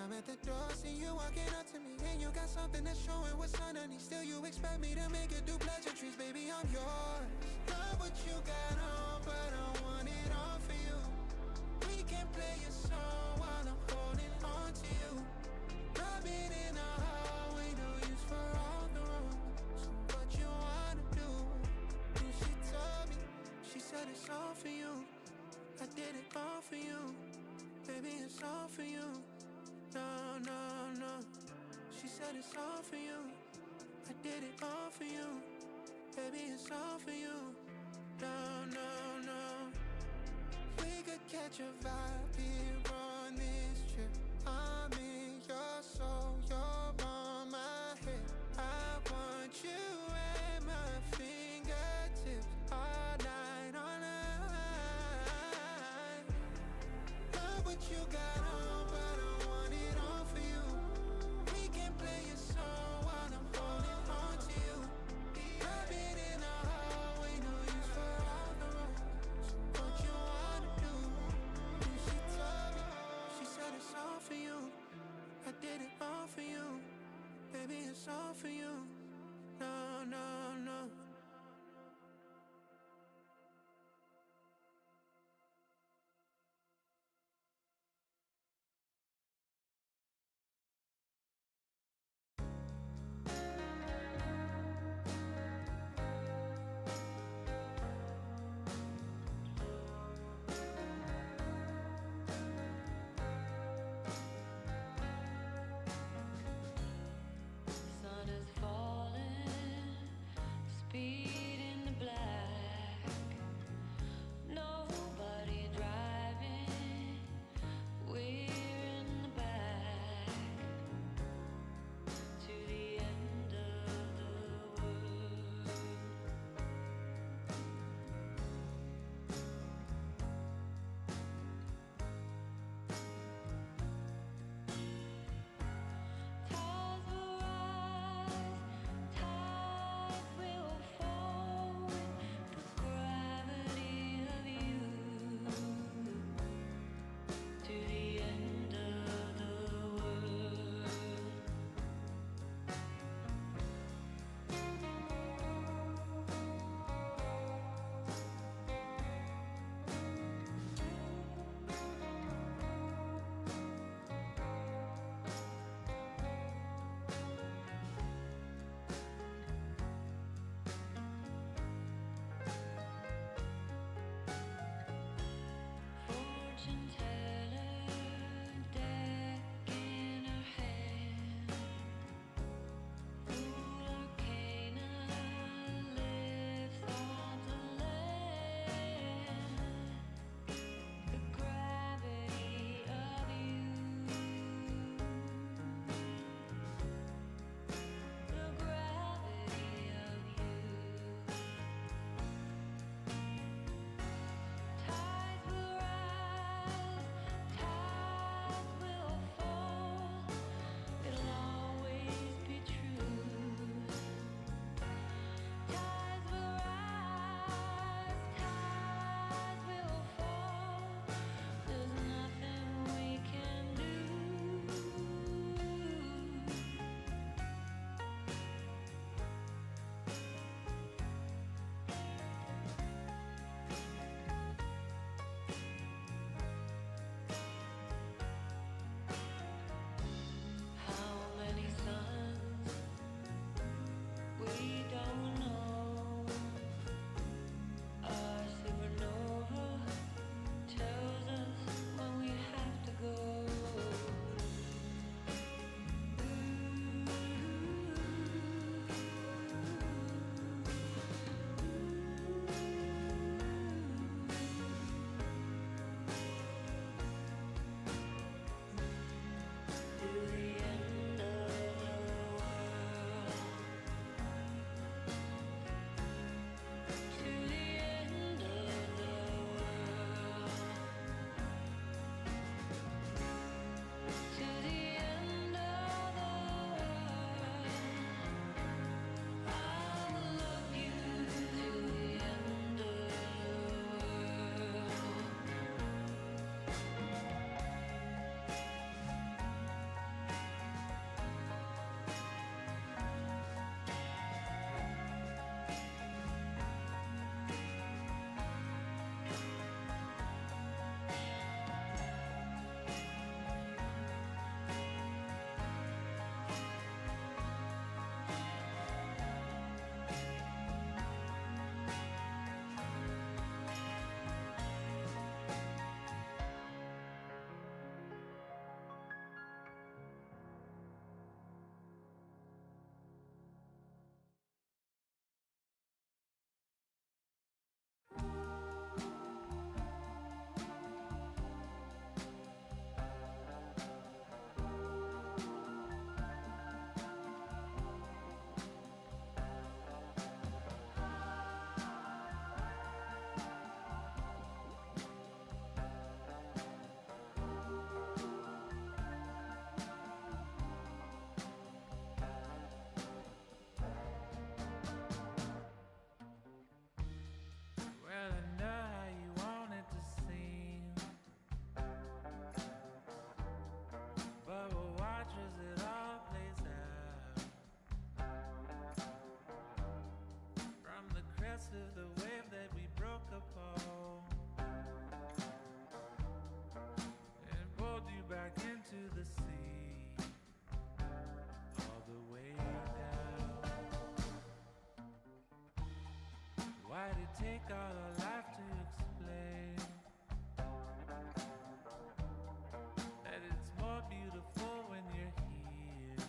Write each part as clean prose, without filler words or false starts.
I'm at the door, see you walking up to me, and you got something that's showing what's underneath. Still you expect me to make it through pleasantries, baby, I'm yours. Love what you got on, but I want it all for you. We can play a song while I'm holding on to you. Rubbing in the hallway, no use for all the rooms. What you wanna do? And she told me, she said it's all for you. I did it all for you. Baby, it's all for you. No, no, no. She said it's all for you. I did it all for you. Baby, it's all for you. No, no, no. We could catch a vibe here on this trip. I'm in your soul, you're on my head. I want you at my fingertips all night, all night. Love what you got on, but I want it all for you. We can play a song while I'm holding on to you. Rubbing in the hallway, no use for all the roads. What you wanna do? And she told me, she said it's all for you. I did it all for you. Baby, it's all for you. No, no, no. Sun is falling, take all our life to explain that it's more beautiful when you're here.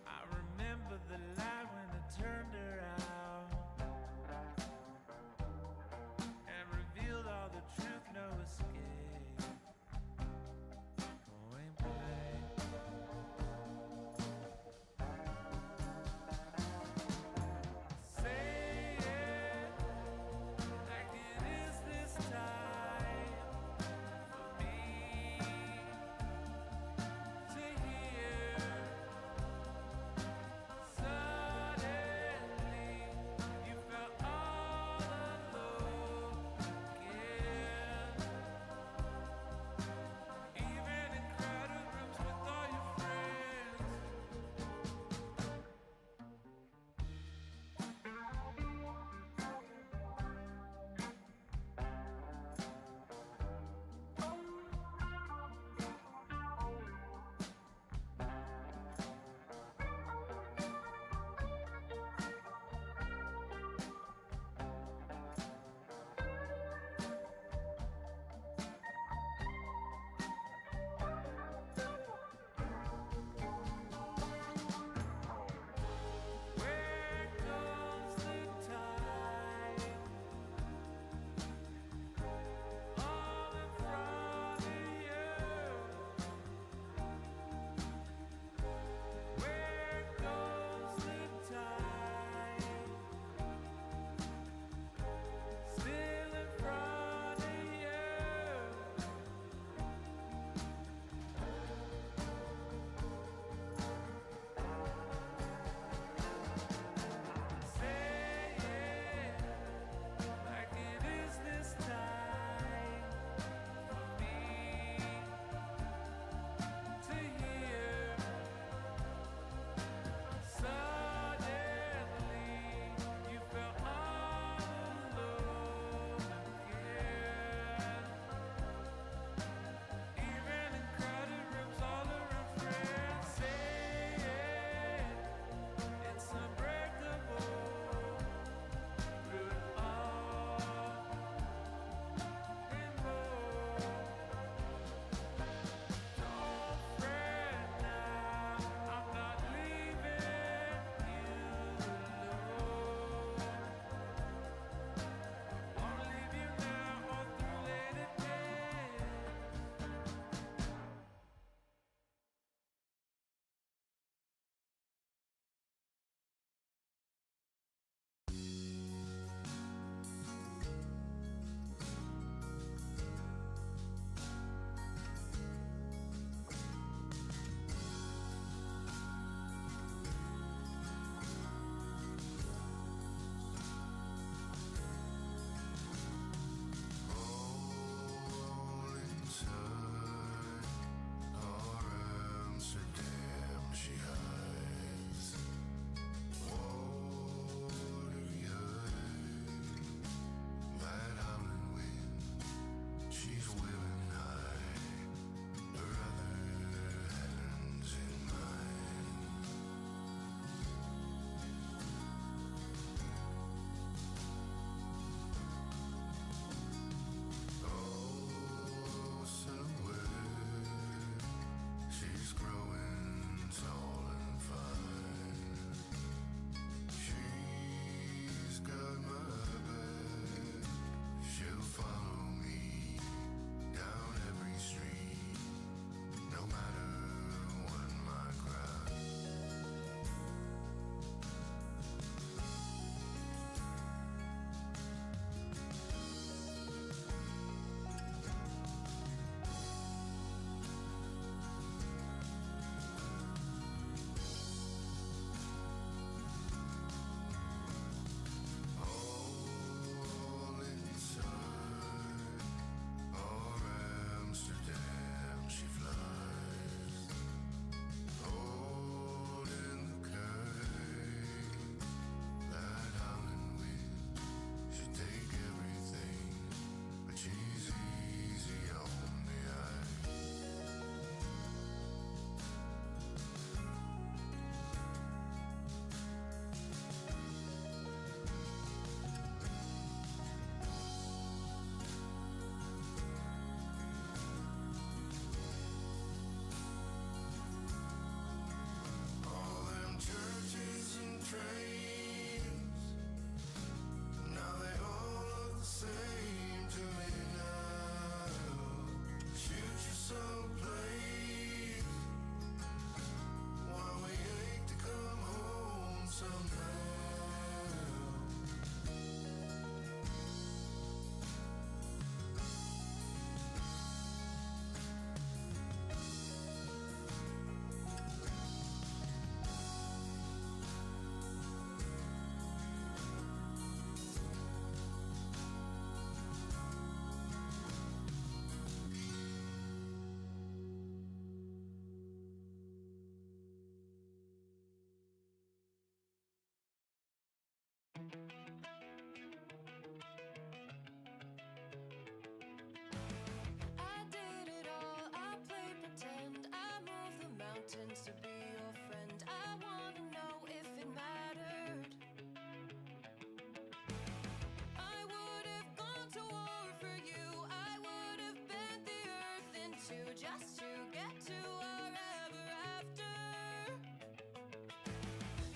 I remember the light when it turned around and revealed all the truth, no escape. Going back. Say wants to be your friend. I wanna know if it mattered. I would have gone to war for you. I would have bent the earth in two just to get to our ever after.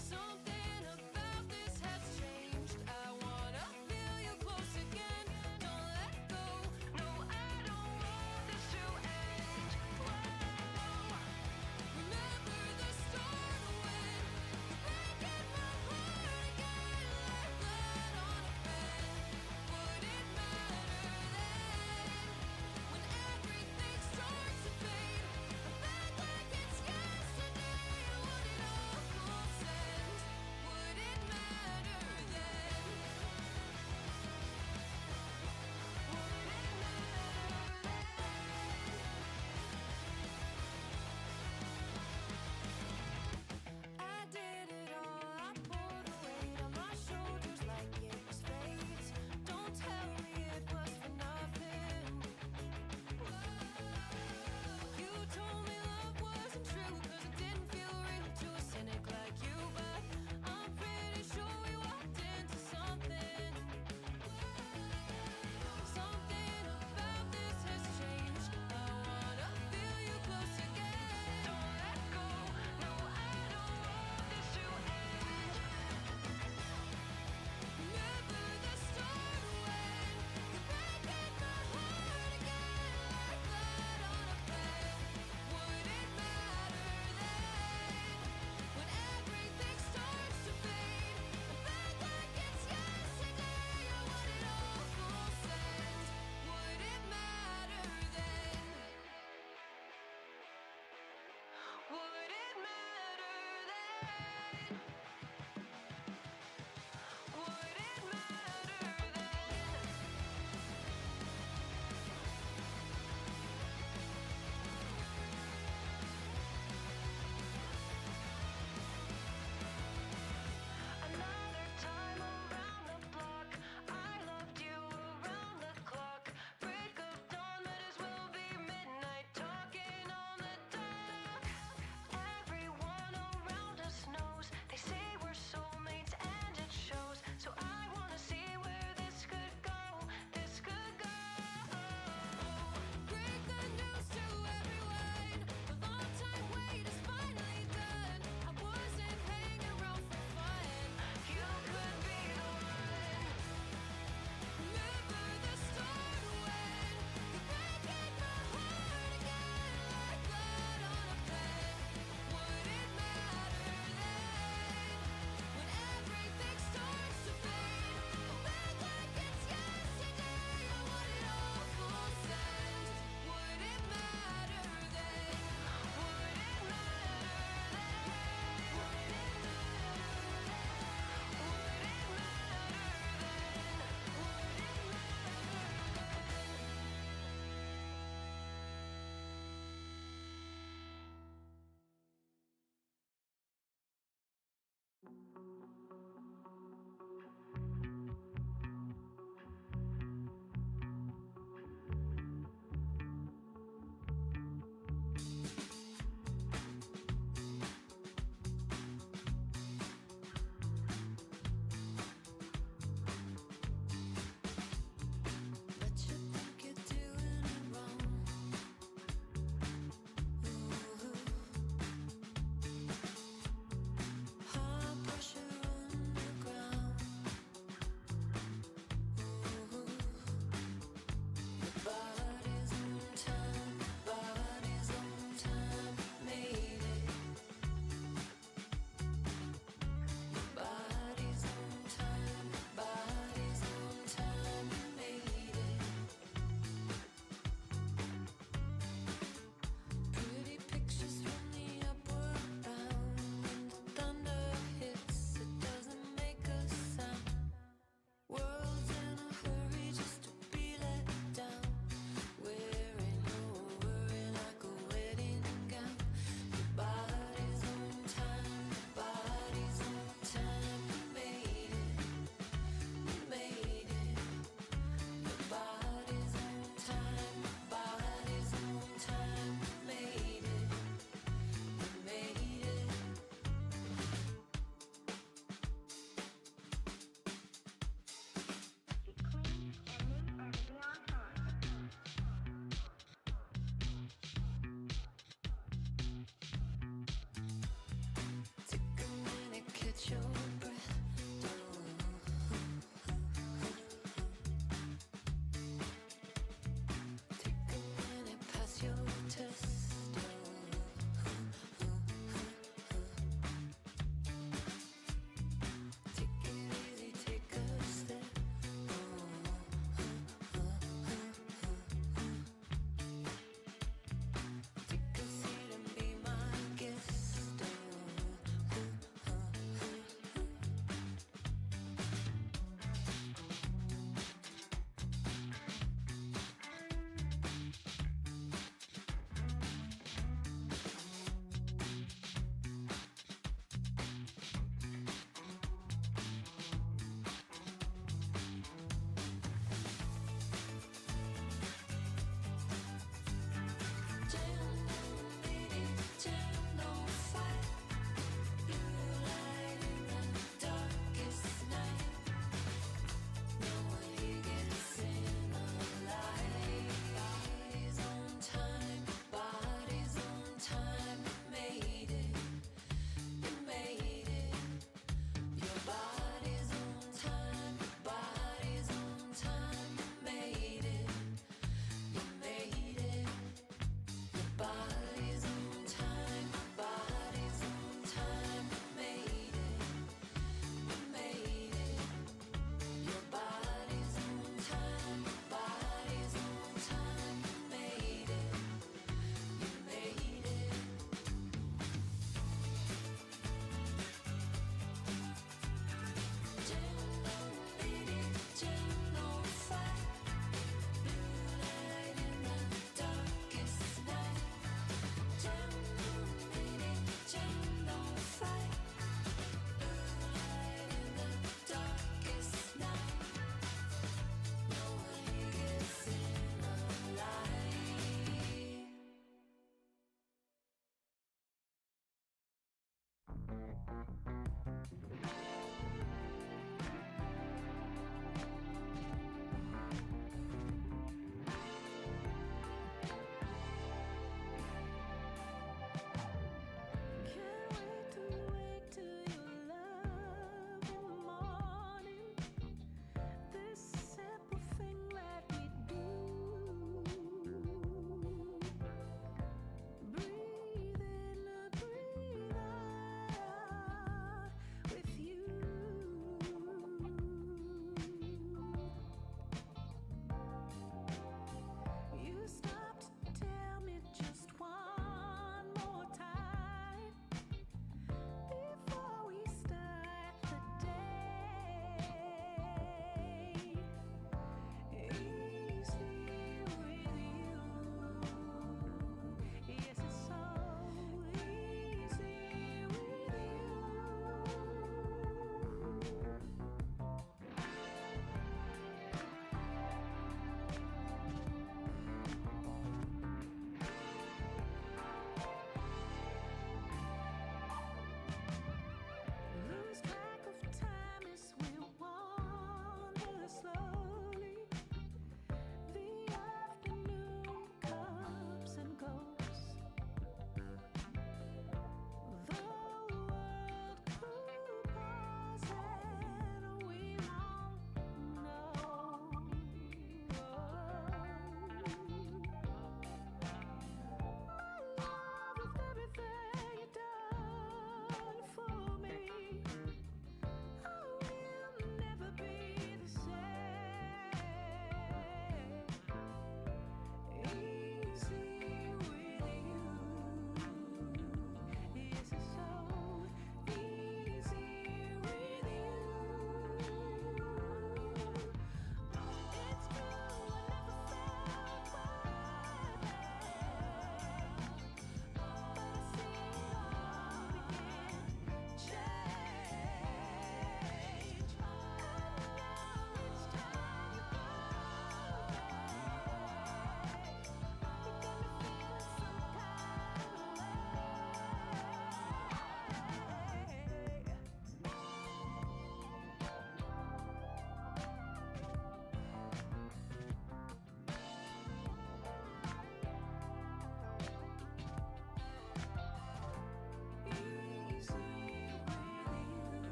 Something about this has changed. I wanna feel you close again. Don't let go. No, I don't want this to end. Whoa. Remember the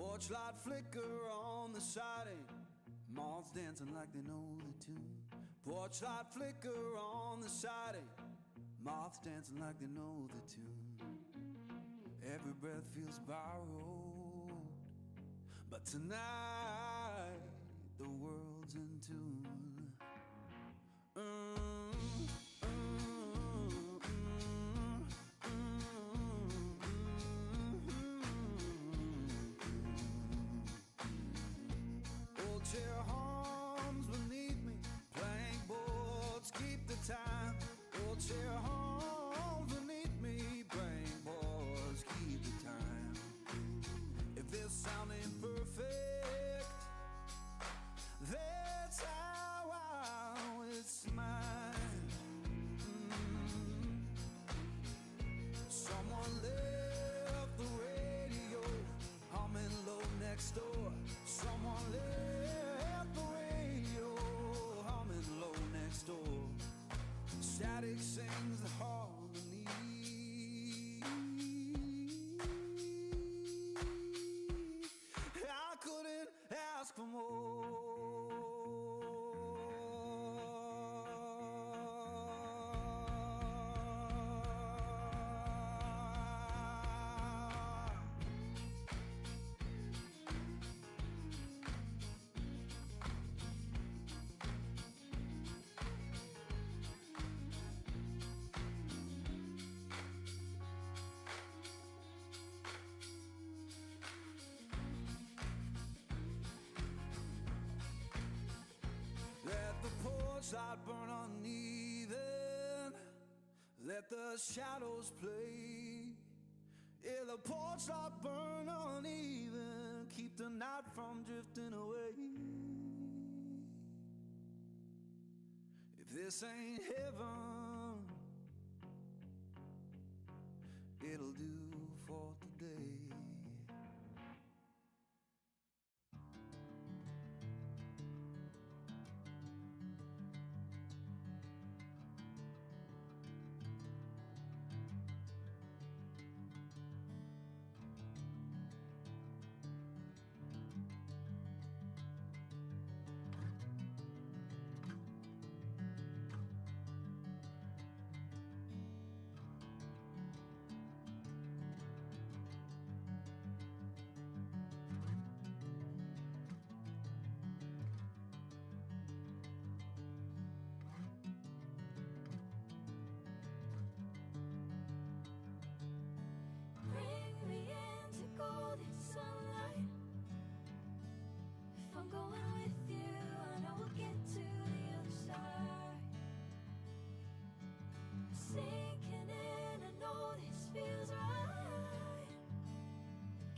Porch light flicker on the siding, moths dancing like they know the tune. Porch light flicker on the siding, moths dancing like they know the tune. Every breath feels borrowed, but tonight the world's in tune. Old chair hums beneath me, plank boards keep the time. Old chair hums beneath me, plank boards keep the time. If this sound ain't perfect, that's how it's mine. Someone left the radio humming low next door. Someone left the radio humming low next door. Static sings the harmony. I couldn't ask for more. Let the porch light burn uneven, let the shadows play. Yeah, the porch light burn uneven, keep the night from drifting away. If this ain't heaven, it'll do for today. Bring me into golden sunlight. If I'm going with you, I know we'll get to the other side. Sinking in, I know this feels right.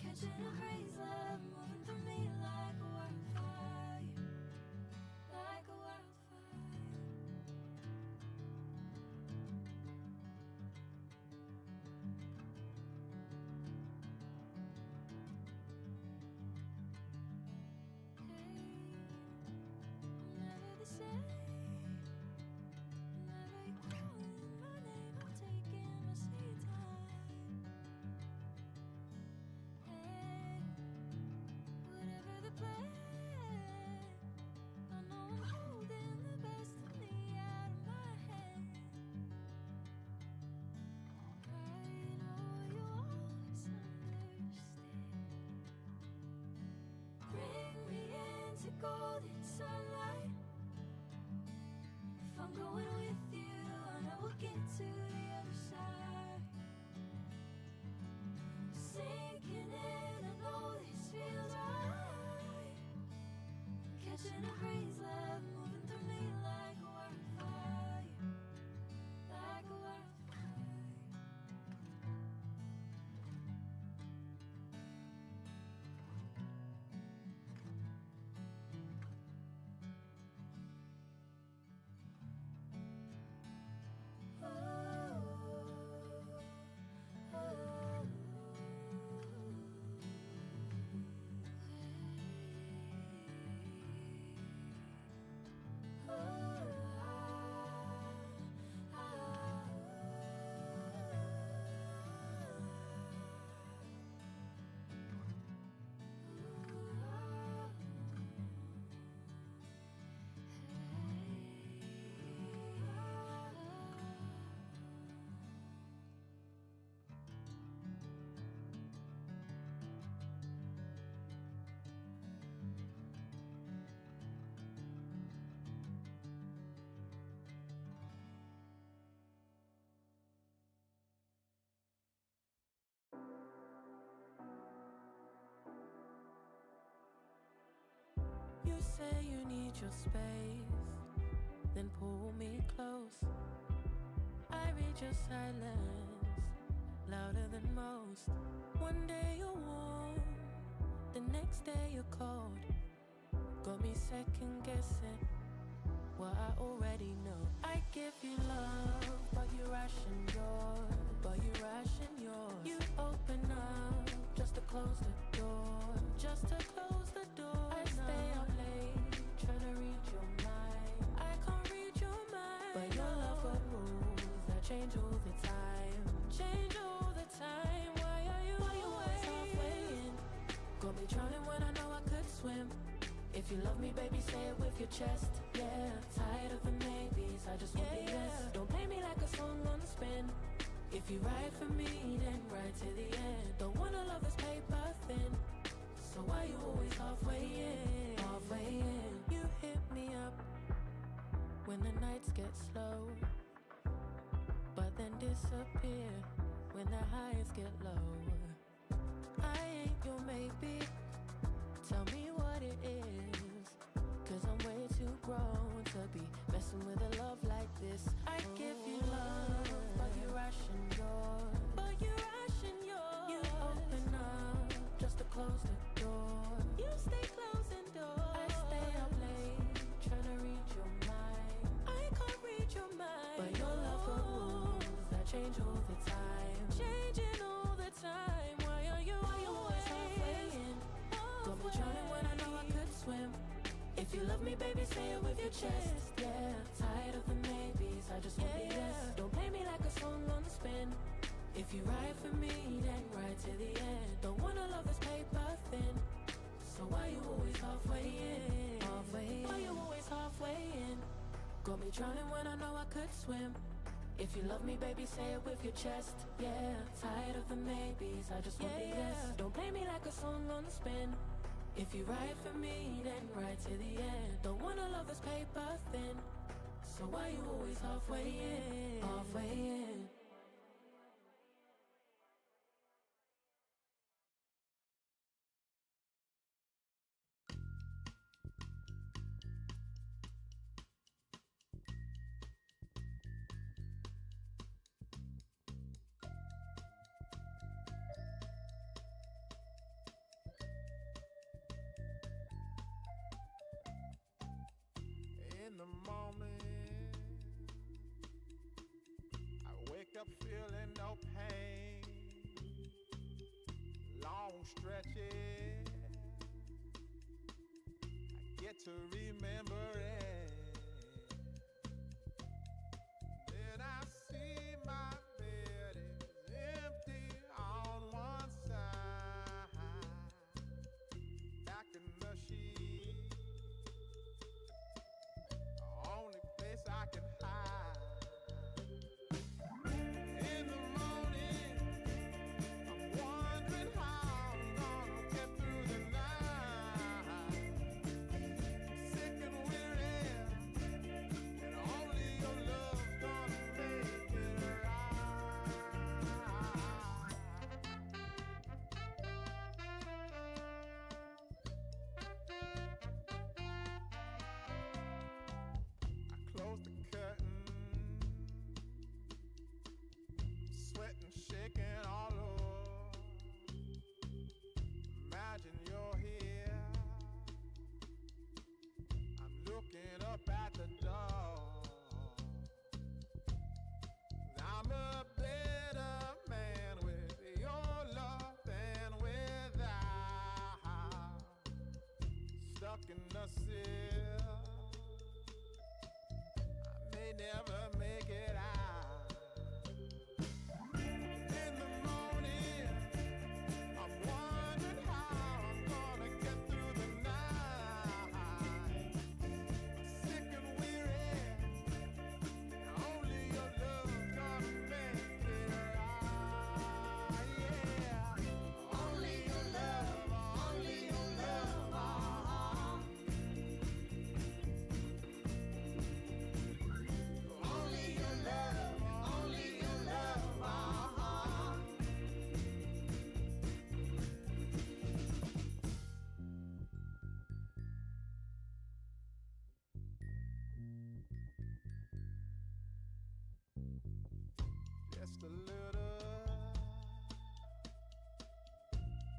Catching a breeze, love moving through me like a wildfire, like a wildfire. Never the same. Never you calling my name, I'm taking my sweet time. Hey, whatever the plan, I know I'm holding the best of me out of my hand. I know you always understand. Bring me into golden sunlight. If I'm going with you, I know we'll get to the other side. Sinking in, I know this feels right. Catching a breeze, love moving through me like a wildfire, like a wildfire. made your silence louder than most. One day you're warm, the next day you're cold. Got me second guessing what I already know. I give you love, but you ration yours. You open up just to close the door. I stay up late, trying to read your mind. I can't read your mind, but your love got rules that change all the time. Why are you always halfway in? Got me drowning when I know I could swim. If you love me, baby, say it with your chest. Yeah, tired of the maybes, I just want the yes. Don't play me like a song on spin. If you ride for me, then ride to the end. Don't wanna love this paper thin. So why you always halfway in? You hit me up when the nights get slow, but then disappear when the highs get low. I ain't your maybe, tell me what it is, 'cause I'm way too grown to be messing with a love like this. I give you love, but you ration yours. You open up just to close the door. You stay closing doors. I stay up late, trying to read your mind. I can't read your mind, but your love got rules that change all the time. Why are you always halfway in? Got me drowning when I know I could swim. If you love me, baby, say it with your chest. Yeah, tired of the maybes, I just want the yes. Don't play me like a song on spin. If you ride for me, then ride to the end. Don't wanna love this paper thin. So why you always halfway in? Why you always halfway in? Got me drowning when I know I could swim. If you love me, baby, say it with your chest. Yeah, tired of the maybes, I just want the yes. Don't play me like a song on spin. If you ride for me, then ride to the end. Don't wanna love this paper thin. So why you always halfway in? In the morning, I wake up feeling no pain. Long stretches, I get to remembering. Then I see my bed is empty on one side. Back in the sheet, only place I can hide. In the morning, I'm wondering how I'm gonna get through the night. Sick and weary, and only your love's gonna make it right. I close the curtain, sweating, shaking all over. Imagine you're here. I'm looking up at the door. I'm a better man with your love than without. Stuck in the sill, I may never make it out. In the morning, I'm wondering how I'm gonna get through the night. Sick and weary, and only your love's gonna make it right. Yeah, only your love, only your love. just a little.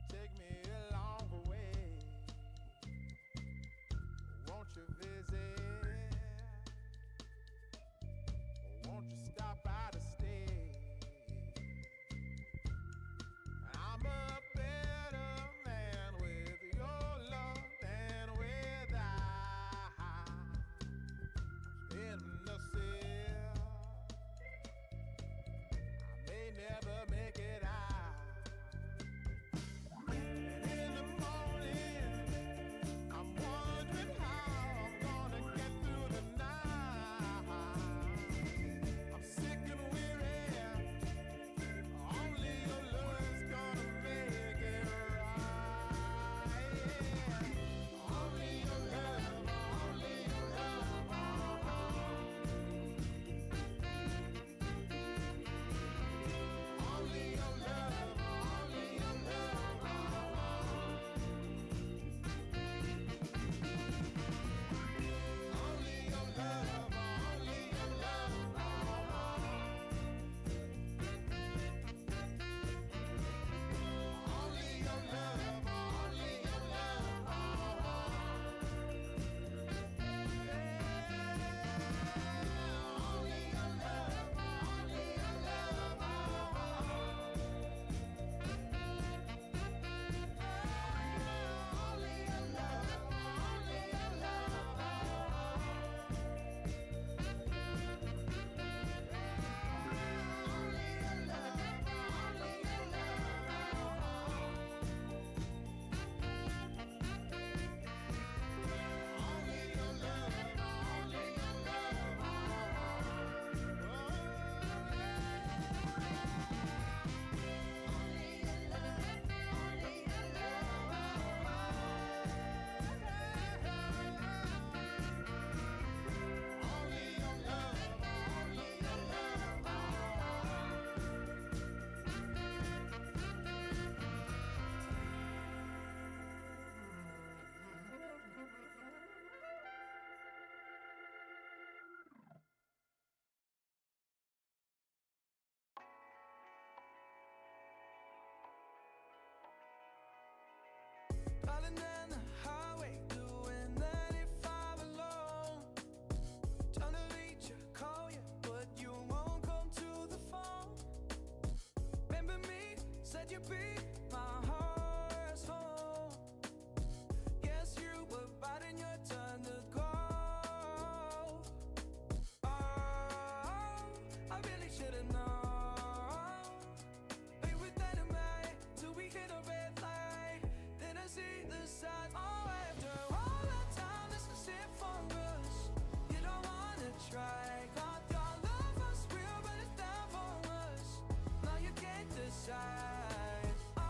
Take me along the way. Won't you visit? Won't you stop by to stay? I'm a better man with your love than without. In the sea, I may never make it out. And in the morning, I'm wondering how I'm gonna get through the night. I'm sick and weary. Only your love's gonna make it right. Only your love, only your love. Only your love, only your love. Only your love, only your love. Only your love, only your love. Only your love, only your love. Only your love, only your Driving down the highway, doing 95 alone. Trying to reach you, call you, but you won't come to the phone. Remember me, said you'd be my heart's home. Guess you were biding your turn to go. Oh, I really should've known. We were dynamite till we hit a red light. Then I see the signs. Oh, after all that time, this is it for us. You don't wanna try. Got your love was real, but it's down for us. Now you can't decide. Oh,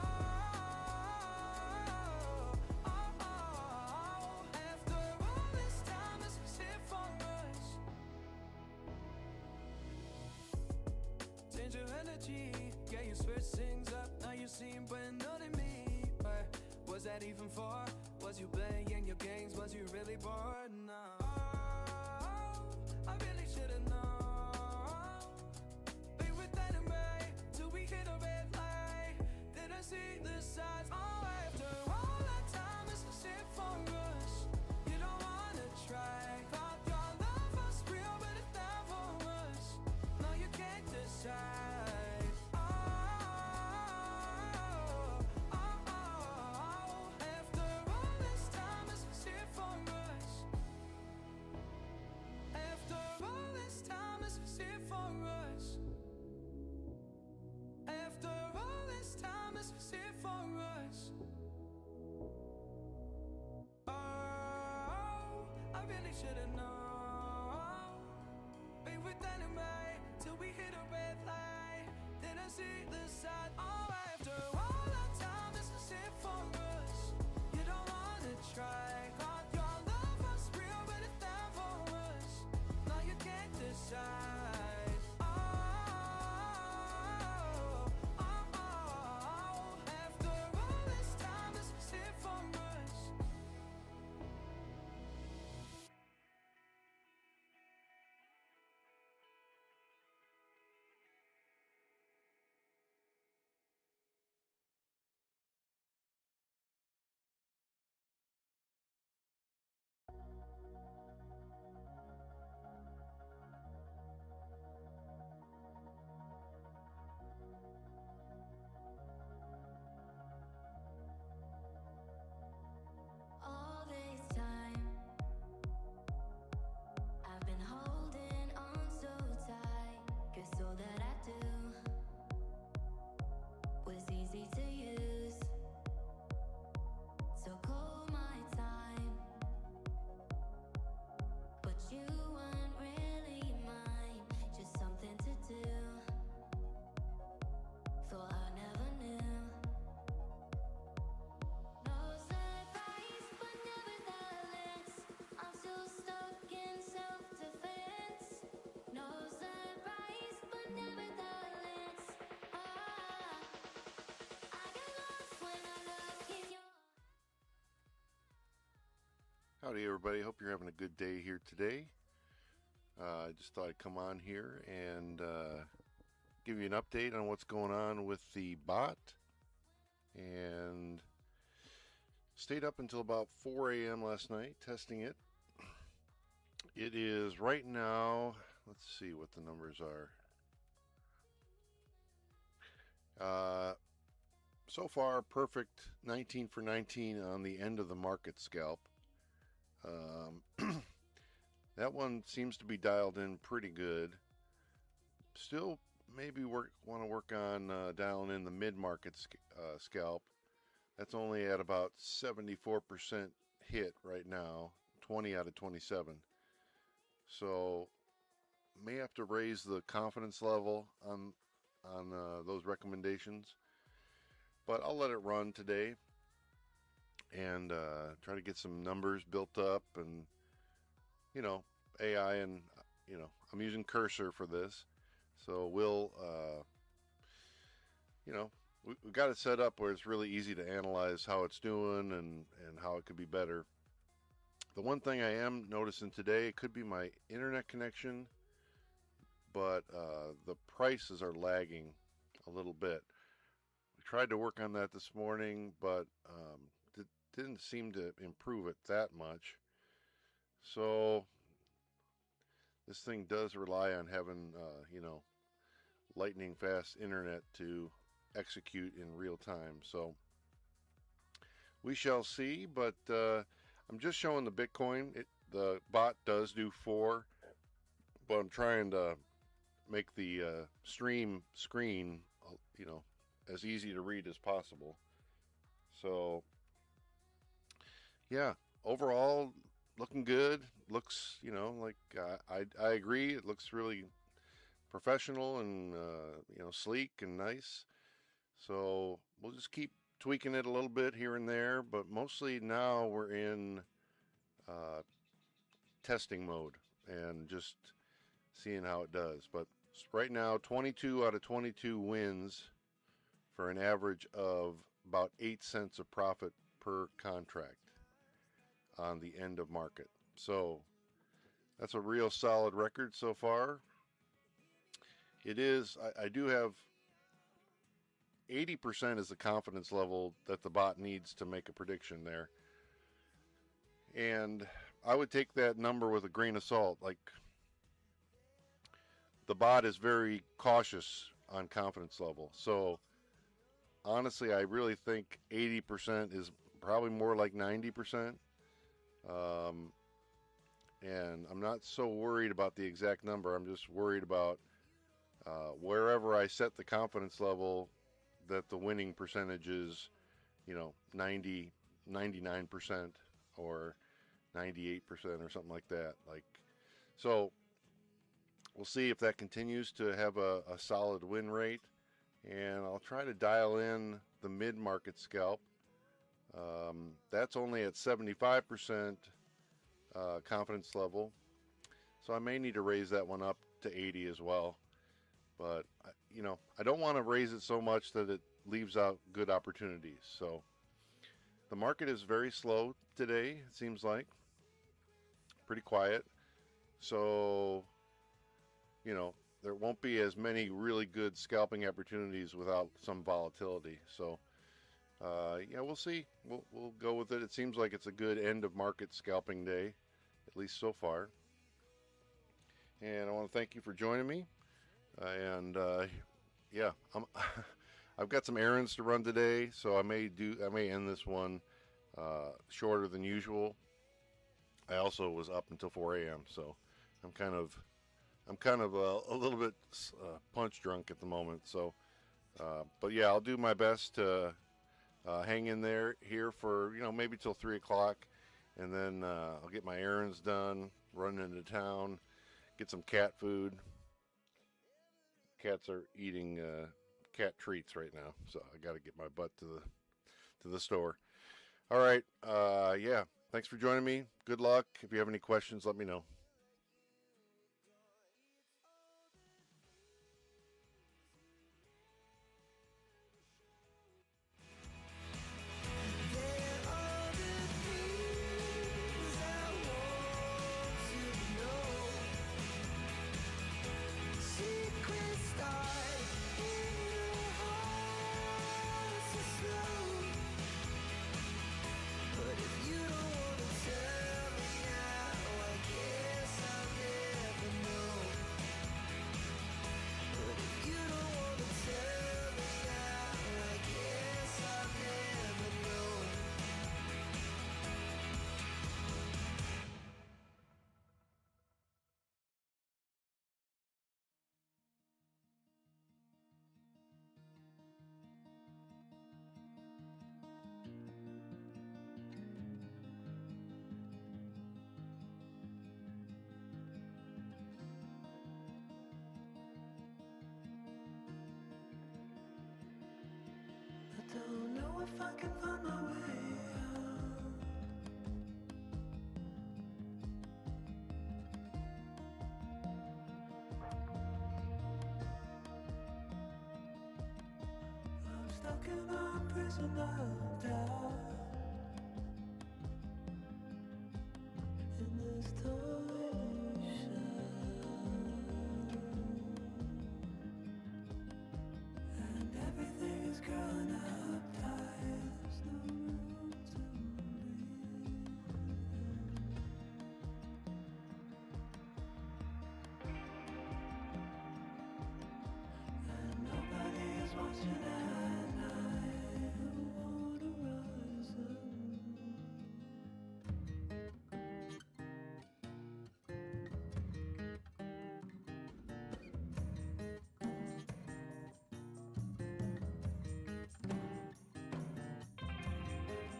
oh, oh. After all this time, this is it for us. Change your energy, yeah, you switch things up. Now you seem brand new to me. But was that even for? Was you playing your games? Was you really bored? No. Oh, I really should've known. We were dynamite till we hit a red light. Then I see the signs. Oh, after all that time, this is it for us. You don't wanna try. Thought your love was real, but it's down for us. Now you can't decide. Oh, oh, oh. After all this time, this is it for us. After all this time, this is it for us. After all this time, this is it for us. Oh, I really should've known. We were dynamite till we hit a red light. Then I see the sign. Oh, after all that time, this is it for us. You don't wanna try. Got your love was real, but it's down for us. Now you can't decide. Oh, oh, oh. After all this time, this is it for us. Howdy, everybody. Hope you're having a good day here today. I just thought I'd come on here and give you an update on what's going on with the bot. And stayed up until about 4 a.m. last night testing it. It is right now, let's see what the numbers are. So far, perfect 19 for 19 on the end of the market scalp. That one seems to be dialed in pretty good. Still, maybe want to work on dialing in the mid-market scalp. That's only at about 74% hit right now, 20 out of 27. So, may have to raise the confidence level on those recommendations. But I'll let it run today and try to get some numbers built up, and AI, and I'm using Cursor for this, so we'll we got it set up where it's really easy to analyze how it's doing and how it could be better. The one thing I am noticing today, it could be my internet connection, but the prices are lagging a little bit. We tried to work on that this morning, but didn't seem to improve it that much. So this thing does rely on having lightning fast internet to execute in real time. So we shall see, but I'm just showing the Bitcoin. The bot does do 4, but I'm trying to make the stream screen as easy to read as possible. So yeah, overall looking good. Looks like I agree, it looks really professional and sleek and nice. So we'll just keep tweaking it a little bit here and there, but mostly now we're in testing mode and just seeing how it does. But right now, 22 out of 22 wins for an average of about 8 cents of profit per contract on the end of market. So that's a real solid record so far. It is, I do have 80% is the confidence level that the bot needs to make a prediction there. And I would take that number with a grain of salt. Like, the bot is very cautious on confidence level. So honestly, I really think 80% is probably more like 90%. And I'm not so worried about the exact number. I'm just worried about wherever I set the confidence level, that the winning percentage is 90, 99% or 98% or something like that. So we'll see if that continues to have a solid win rate, and I'll try to dial in the mid-market scalp. That's only at 75% confidence level, so I may need to raise that one up to 80 as well. But I don't want to raise it so much that it leaves out good opportunities. So the market is very slow today, it seems like. Pretty quiet. So there won't be as many really good scalping opportunities without some volatility. So yeah, we'll see. We'll go with it. It seems like it's a good end of market scalping day, at least so far. And I want to thank you for joining me. Yeah, I've got some errands to run today, so I may end this one shorter than usual. I also was up until 4 a.m., so I'm kind of a little bit punch drunk at the moment. So, but yeah, I'll do my best to hang in there here for maybe till 3 o'clock, and then I'll get my errands done, run into town, get some cat food. Cats are eating cat treats right now, so I got to get my butt to the store. All right, yeah, thanks for joining me. Good luck. If you have any questions, let me know. There are the things I can find my way out. I'm stuck in a prison of doubt. In this torsion, and everything is grown up tight. There's no room to breathe. And nobody is watching at night. On the horizon.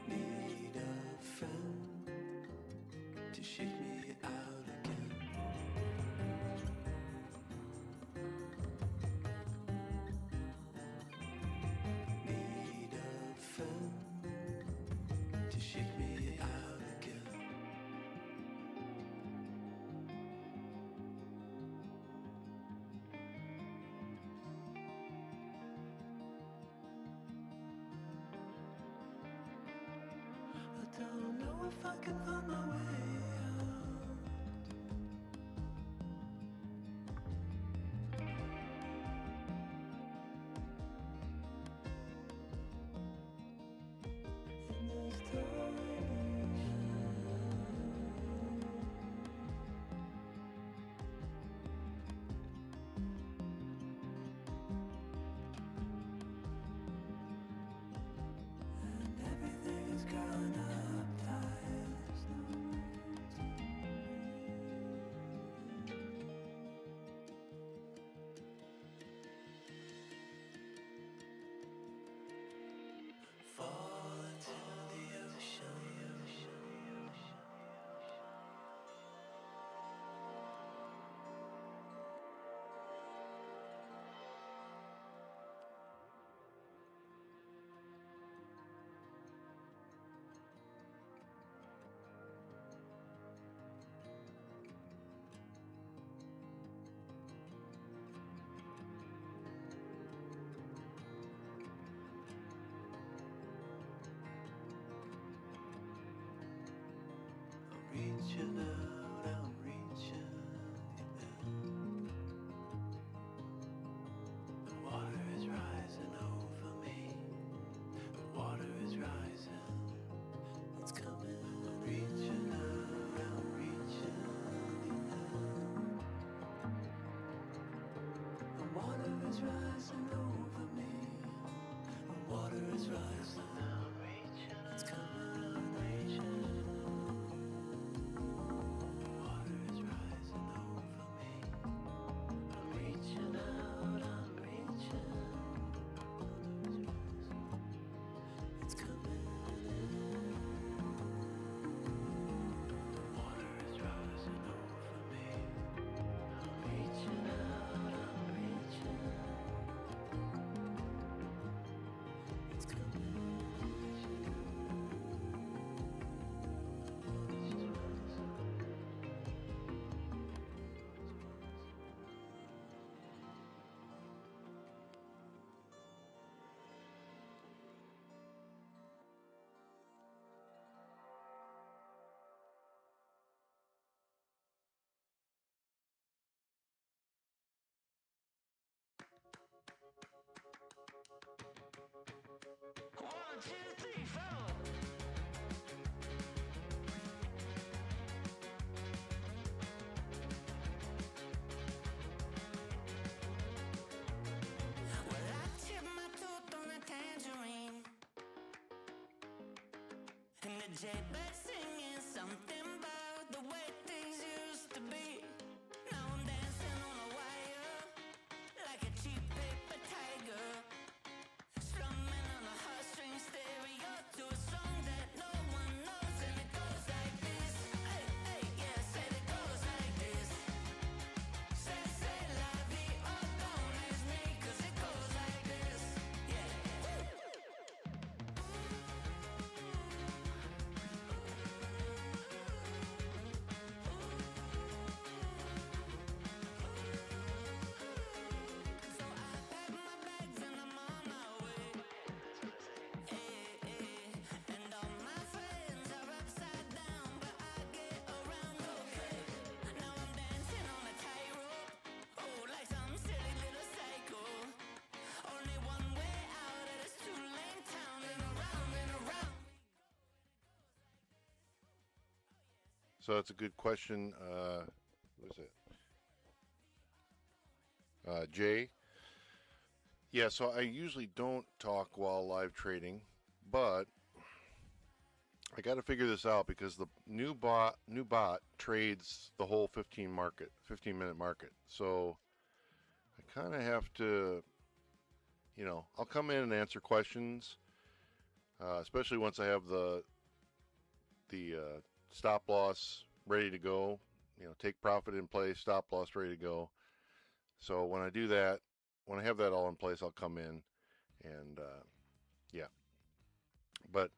Need a friend to shake me out again. Need a friend to shake me out again. I don't know if I can find my way out. In this torsion, and everything is grown up tight. There's no room to breathe. Fall into the ocean. I'm reaching out, I'm reaching in. The water is rising over me. The water is rising. It's coming. I'm reaching out, I'm reaching in. The water is rising over me. The water is rising. I'm reaching. It's coming. I'm reaching. The water is rising over me. I'm reaching out, I'm reaching. It's coming in. The water is rising over me. I'm reaching out, I'm reaching. It's coming. Well, I chipped my tooth on a tangerine, and the jaybird singing something about the way things used to be. Now I'm dancing on a wire like a cheap paper tiger, strumming on a heartstring stereo to a song that no one knows, and it goes like this. Hey, hey, yeah, said it goes like this. Say la vie, oh, don't ask me, 'cause it goes like this. Yeah. So that's a good question. What is it? Jay. Yeah, so I usually don't talk while live trading, but I got to figure this out because the new bot trades the whole 15-minute market. So I kind of have to, I'll come in and answer questions, especially once I have the stop loss ready to go. Take profit in place, stop loss ready to go. So when I do that, when I have that all in place, I'll come in and yeah. But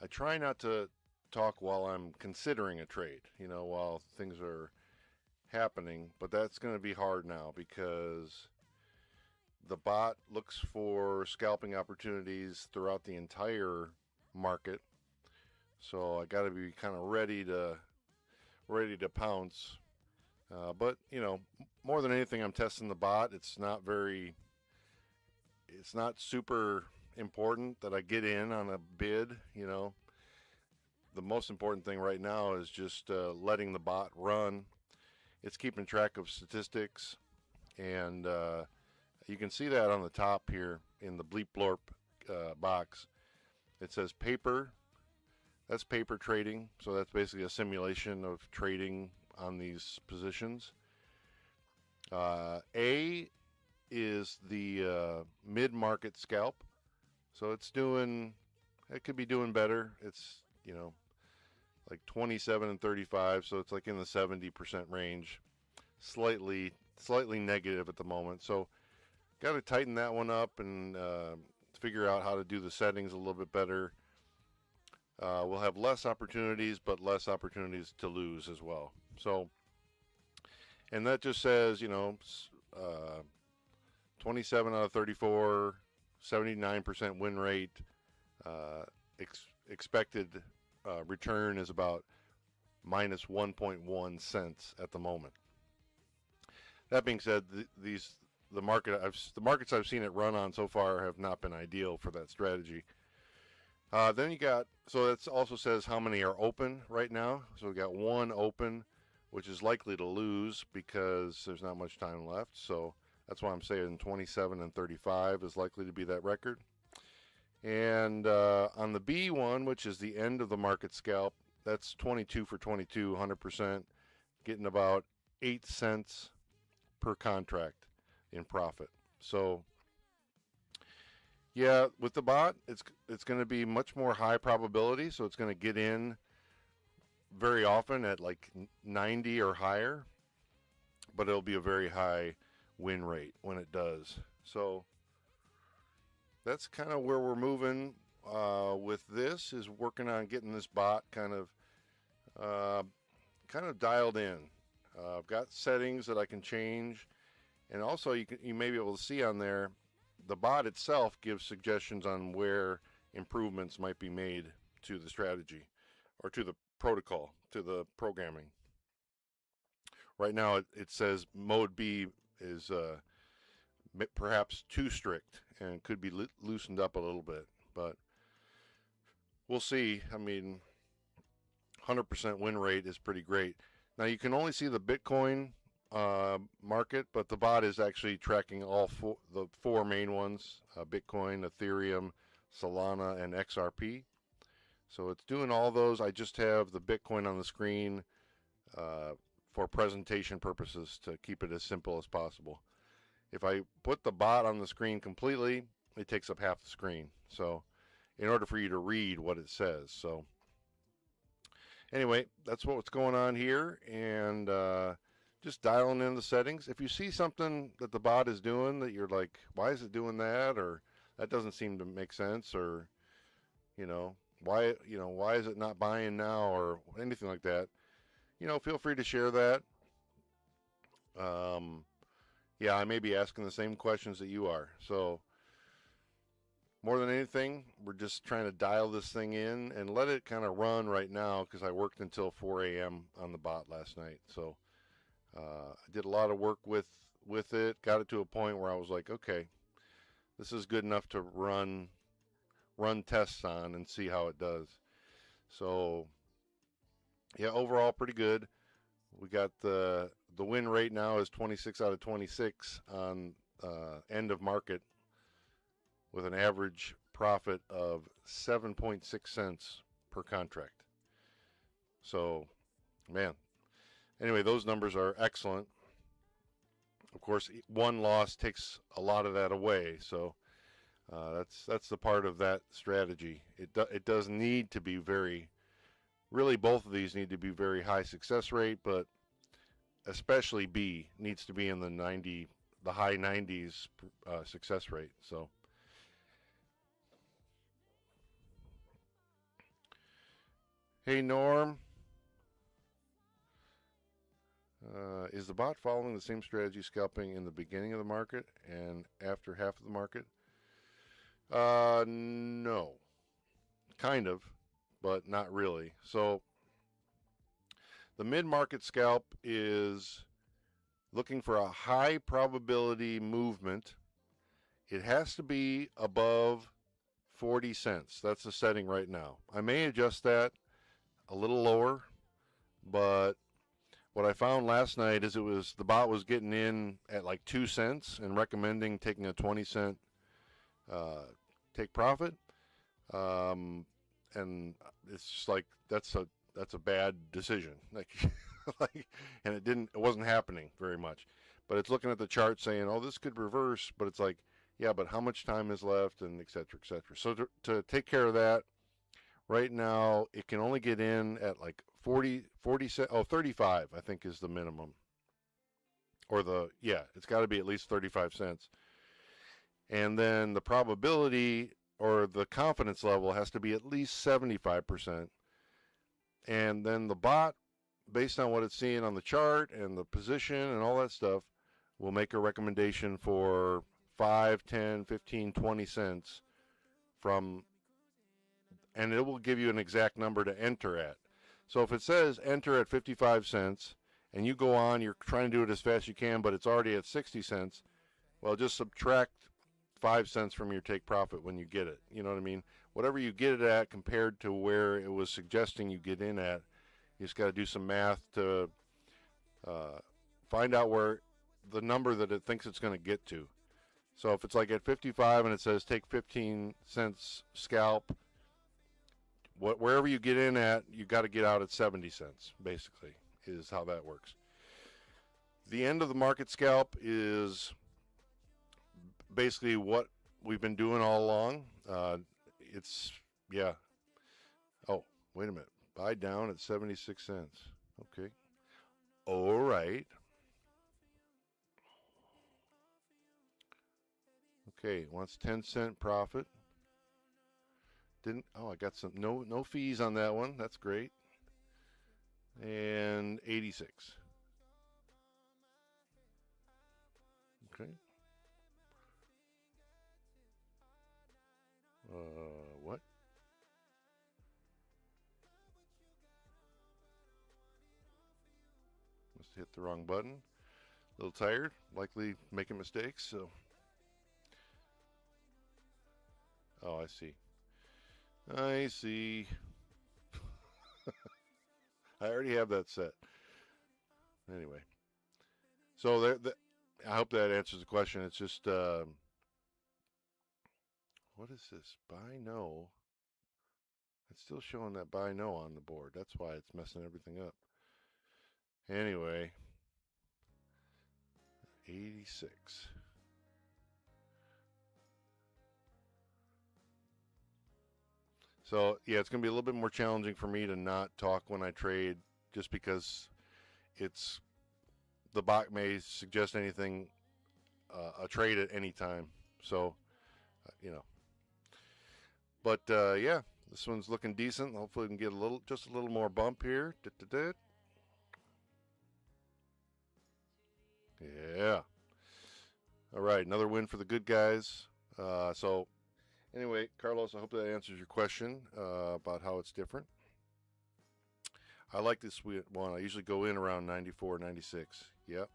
I try not to talk while I'm considering a trade, while things are happening. But that's going to be hard now because the bot looks for scalping opportunities throughout the entire market. So I got to be kind of ready to pounce. But more than anything, I'm testing the bot. It's not super important that I get in on a bid. The most important thing right now is just letting the bot run. It's keeping track of statistics, and you can see that on the top here in the bleep blorp box. It says paper. That's paper trading, so that's basically a simulation of trading on these positions. A is the mid-market scalp, so it could be doing better. It's like 27 and 35, so it's like in the 70% range, slightly negative at the moment. So got to tighten that one up and figure out how to do the settings a little bit better. We'll have less opportunities, but less opportunities to lose as well. So, and that just says, 27 out of 34, 79% win rate, expected return is about minus 1.1 cents at the moment. That being said, the markets I've seen it run on so far have not been ideal for that strategy. Then so that also says how many are open right now. So we got one open, which is likely to lose because there's not much time left. So that's why I'm saying 27 and 35 is likely to be that record. And on the B one, which is the end of the market scalp, that's 22 for 22, 100%, getting about 8 cents per contract in profit. So yeah, with the bot, it's going to be much more high probability, so it's going to get in very often at like 90 or higher, but it'll be a very high win rate when it does. So that's kind of where we're moving with this, is working on getting this bot kind of dialed in. I've got settings that I can change, and also you may be able to see on there, the bot itself gives suggestions on where improvements might be made to the strategy or to the protocol, to the programming. Right now it says mode B is perhaps too strict and could be loosened up a little bit, but we'll see. I mean, 100% win rate is pretty great. Now you can only see the Bitcoin market, but the bot is actually tracking the four main ones: Bitcoin, Ethereum, Solana, and XRP. So it's doing all those. I just have the Bitcoin on the screen for presentation purposes to keep it as simple as possible. If I put the bot on the screen completely, it takes up half the screen. So in order for you to read what it says. So anyway, that's what's going on here, and just dialing in the settings. If you see something that the bot is doing that you're like, why is it doing that, or that doesn't seem to make sense, or why is it not buying now, or anything like that, feel free to share that. Yeah, I may be asking the same questions that you are. So more than anything, we're just trying to dial this thing in and let it kind of run right now, because I worked until 4 a.m. on the bot last night. So I did a lot of work with it, got it to a point where I was like, okay, this is good enough to run tests on and see how it does. So Yeah, overall pretty good. We got the win rate now is 26 out of 26 on end of market with an average profit of 7.6 cents per contract. So, man. Anyway, those numbers are excellent. Of course, one loss takes a lot of that away. So that's the part of that strategy. It does need to be really both of these need to be very high success rate, but especially B needs to be in the high 90s success rate. So. Hey Norm, is the bot following the same strategy scalping in the beginning of the market and after half of the market? No, kind of, but not really. So the mid-market scalp is looking for a high probability movement. It has to be above 40 cents. That's the setting right now. I may adjust that a little lower, but what I found last night is the bot was getting in at like 2 cents and recommending taking a 20-cent take profit, and it's just like that's a bad decision. And it wasn't happening very much. But it's looking at the chart saying, oh, this could reverse, but it's like, yeah, but how much time is left, and et cetera, et cetera. So to take care of that, right now it can only get in at like 40 cents. Oh, 35 I think is the minimum, or it's got to be at least 35 cents. And then the probability or the confidence level has to be at least 75%. And then the bot, based on what it's seeing on the chart and the position and all that stuff, will make a recommendation for 5, 10, 15, 20 cents from, and it will give you an exact number to enter at. So if it says enter at 55 cents and you go on, you're trying to do it as fast as you can, but it's already at 60 cents, well, just subtract 5 cents from your take profit when you get it. You know what I mean? Whatever you get it at compared to where it was suggesting you get in at, you just got to do some math to find out where the number that it thinks it's going to get to. So if it's like at 55 and it says take 15 cents scalp, wherever you get in at, you got to get out at 70 cents, basically, is how that works. The end of the market scalp is basically what we've been doing all along. Oh, wait a minute. Buy down at 76 cents. Okay. All right. Okay, wants 10-cent profit. I got some, no fees on that one. That's great. And 86. Okay. What? Must have hit the wrong button. A little tired, likely making mistakes, so. Oh, I see. I see. I already have that set. Anyway. So I hope that answers the question. It's just, what is this? Buy no. It's still showing that buy no on the board. That's why it's messing everything up. Anyway. 86. So, yeah, it's going to be a little bit more challenging for me to not talk when I trade, just because the bot may suggest anything, a trade at any time. So, But, yeah, this one's looking decent. Hopefully we can get just a little more bump here. Yeah. All right, another win for the good guys. So, anyway, Carlos, I hope that answers your question about how it's different. I like this one. I usually go in around 94, 96. Yep.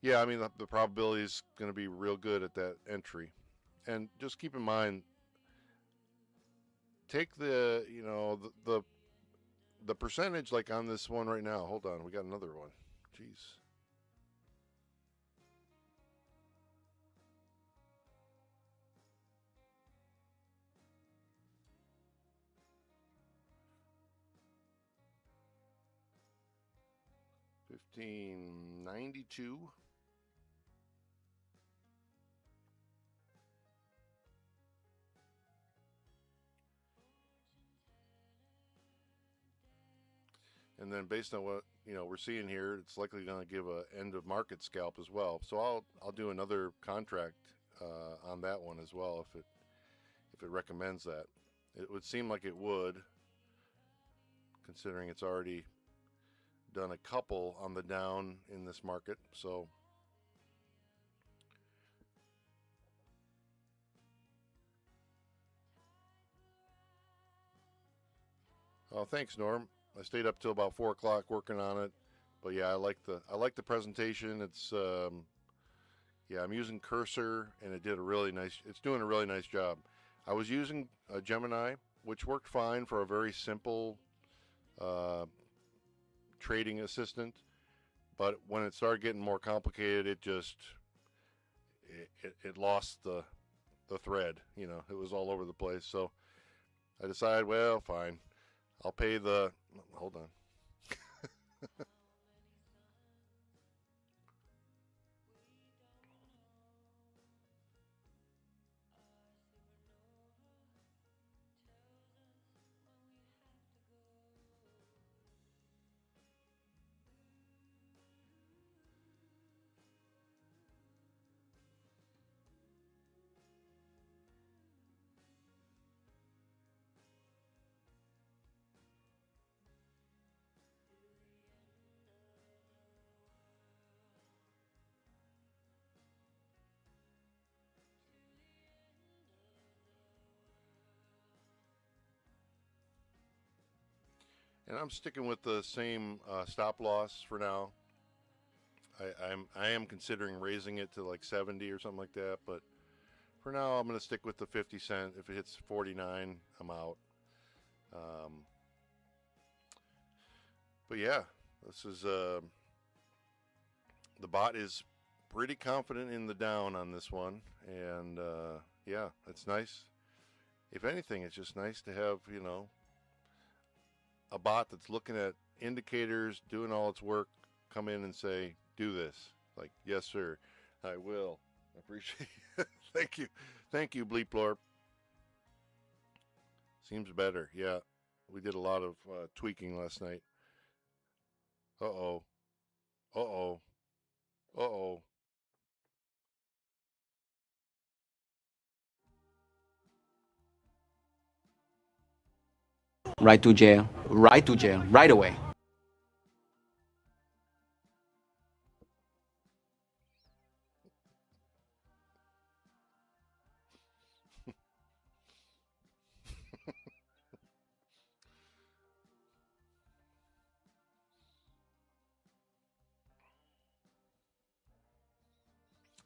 Yeah, I mean, the probability is going to be real good at that entry. And just keep in mind, take the the percentage, like on this one right now, hold on, we got another one. Jeez. $15.92. And then based on what we're seeing here, it's likely going to give a end of market scalp as well. So I'll do another contract on that one as well if it recommends that. It would seem like it would, considering it's already done a couple on the down in this market. So thanks, Norm. I stayed up till about 4 o'clock working on it. But yeah, I like the presentation. It's yeah, I'm using Cursor, and it's doing a really nice job. I was using Gemini, which worked fine for a very simple trading assistant, but when it started getting more complicated, it lost the thread. It was all over the place. So I decided, well, fine, I'll pay the. Hold on. And I'm sticking with the same stop loss for now. I am considering raising it to like 70 or something like that, but for now I'm going to stick with the 50 cent. If it hits 49, I'm out. But yeah, this is the bot is pretty confident in the down on this one, and yeah, it's nice. If anything, it's just nice to have a bot that's looking at indicators, doing all its work, come in and say, do this. Like, yes, sir, I will. I appreciate it. Thank you, Bleeplorp. Seems better. Yeah, we did a lot of tweaking last night. Uh-oh. Uh-oh. Uh-oh. Right to jail, right away.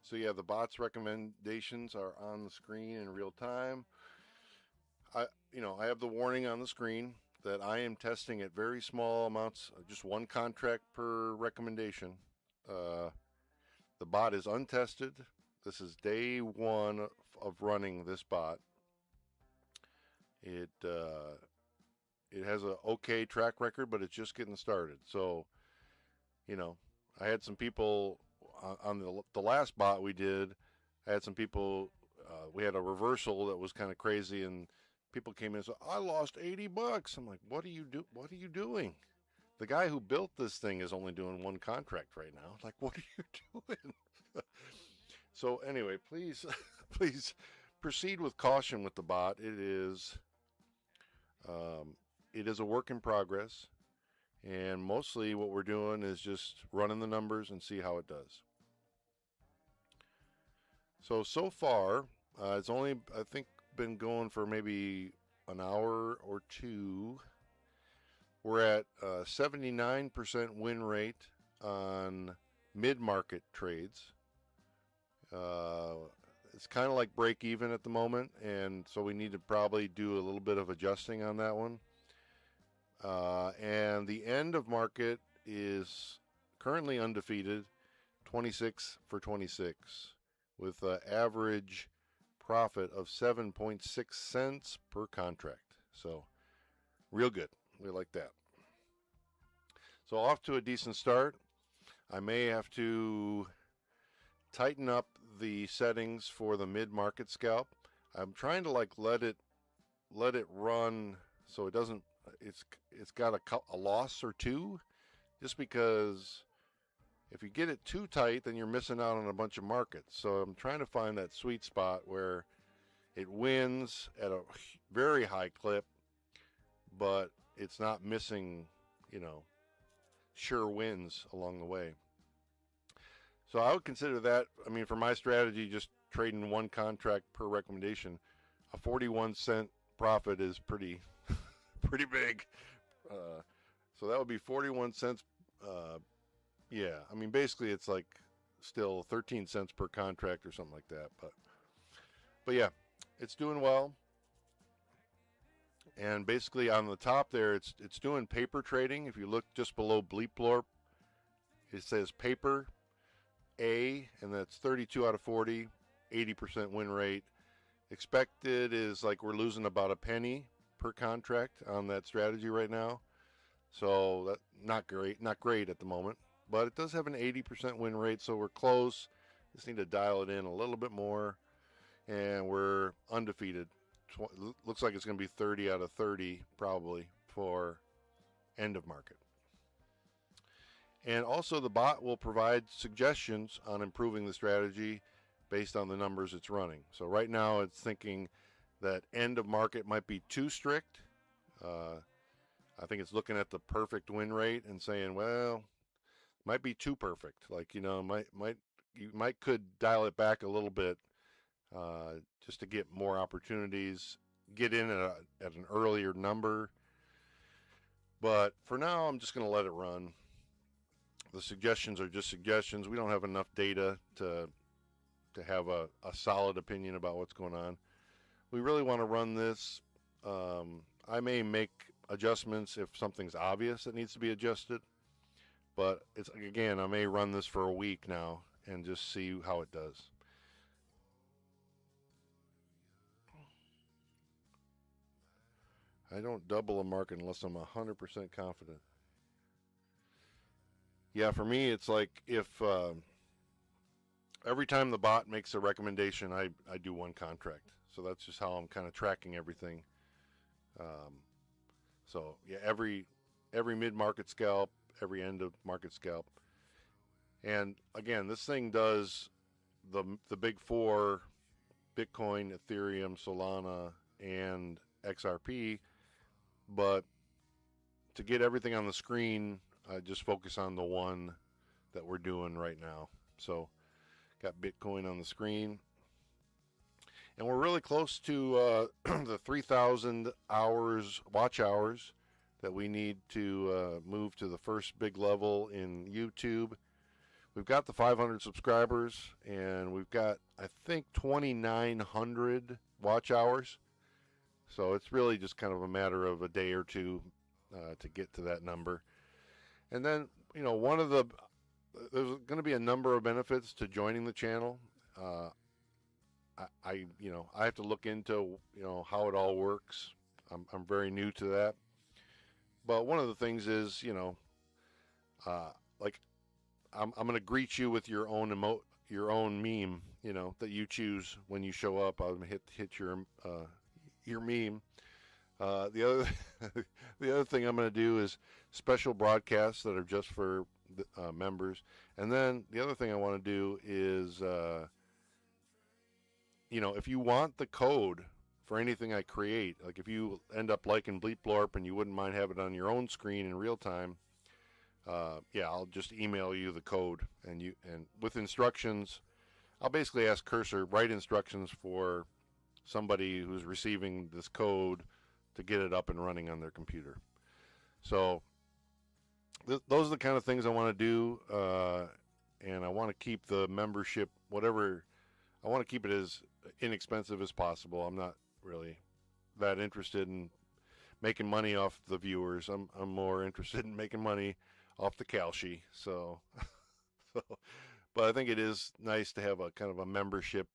So yeah, the bot's recommendations are on the screen in real time. I have the warning on the screen that I am testing at very small amounts, just one contract per recommendation. The bot is untested. This is day one of running this bot. It has a okay track record, but it's just getting started. So, I had some people on the last bot we did. I had some people. We had a reversal that was kind of crazy, and people came in and said, "I lost $80." I'm like, "What are you doing? The guy who built this thing is only doing one contract right now. Like, what are you doing?" So anyway, please, please proceed with caution with the bot. It is a work in progress, and mostly what we're doing is just running the numbers and see how it does. So far, it's only, I think, been going for maybe an hour or two. We're at 79% win rate on mid-market trades. It's kind of like break even at the moment, and so we need to probably do a little bit of adjusting on that one. And the end of market is currently undefeated, 26 for 26, with an average profit of 7.6 cents per contract. So, real good. We like that. So, off to a decent start. I may have to tighten up the settings for the mid-market scalp. I'm trying to let it run so it doesn't. It's got a loss or two, just because if you get it too tight, then you're missing out on a bunch of markets. So I'm trying to find that sweet spot where it wins at a very high clip, but it's not missing, sure wins along the way. So I would consider that, for my strategy, just trading one contract per recommendation, a 41-cent profit is pretty big. So that would be 41 cents. Yeah, basically it's like still 13 cents per contract or something like that. But yeah, it's doing well. And basically on the top there, it's doing paper trading. If you look just below Bleep Blorp, it says paper A, and that's 32 out of 40, 80% win rate. Expected is like we're losing about a penny per contract on that strategy right now. So that's not great at the moment, but it does have an 80% win rate, so we're close. Just need to dial it in a little bit more, and we're undefeated. Looks like it's going to be 30 out of 30 probably for end of market. And also the bot will provide suggestions on improving the strategy based on the numbers it's running. So right now it's thinking that end of market might be too strict. I think it's looking at the perfect win rate and saying, well, might be too perfect. Like, you could dial it back a little bit just to get more opportunities, get in at an earlier number. But for now, I'm just going to let it run. The suggestions are just suggestions. We don't have enough data to have a solid opinion about what's going on. We really want to run this. I may make adjustments if something's obvious that needs to be adjusted. But I may run this for a week now and just see how it does. I don't double a market unless I'm 100% confident. Yeah, for me, it's like if every time the bot makes a recommendation, I do one contract. So that's just how I'm kind of tracking everything. So yeah, every mid-market scalp, every end of market scalp. And again, this thing does the big four: Bitcoin, Ethereum, Solana, and XRP. But to get everything on the screen, I just focus on the one that we're doing right now. So got Bitcoin on the screen. And we're really close to the 3,000 watch hours that we need to move to the first big level in YouTube. We've got the 500 subscribers, and we've got, I think, 2,900 watch hours. So it's really just kind of a matter of a day or two to get to that number. And then, there's going to be a number of benefits to joining the channel. I have to look into, how it all works. I'm very new to that. But one of the things is, like I'm going to greet you with your own meme, that you choose when you show up. I'm going to hit your meme. The other thing I'm going to do is special broadcasts that are just for members. And then the other thing I want to do is, if you want the code for anything I create, like if you end up liking Bleep Blorp and you wouldn't mind having it on your own screen in real time, I'll just email you the code, and with instructions. I'll basically ask Cursor, write instructions for somebody who's receiving this code to get it up and running on their computer. So those are the kind of things I want to do, and I want to keep the membership, I want to keep it as inexpensive as possible. I'm not really that interested in making money off the viewers. I'm more interested in making money off the Kalshi. So, so, but I think it is nice to have a kind of a membership.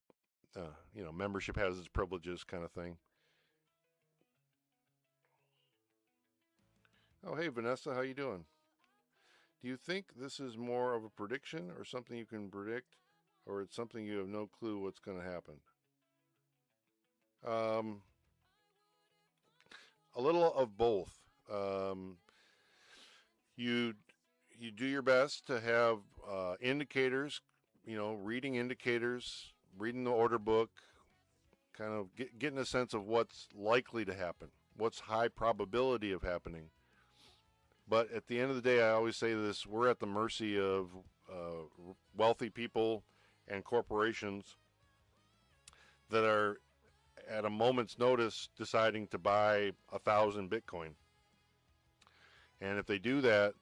Membership has its privileges, kind of thing. Oh, hey Vanessa, how you doing? Do you think this is more of a prediction or something you can predict, or it's something you have no clue what's going to happen? A little of both. Um, you you do your best to have indicators, reading indicators, reading the order book, kind of getting a sense of what's likely to happen, what's high probability of happening. But at the end of the day, I always say this: we're at the mercy of wealthy people and corporations that are at a moment's notice deciding to buy 1,000 Bitcoin. And if they do that,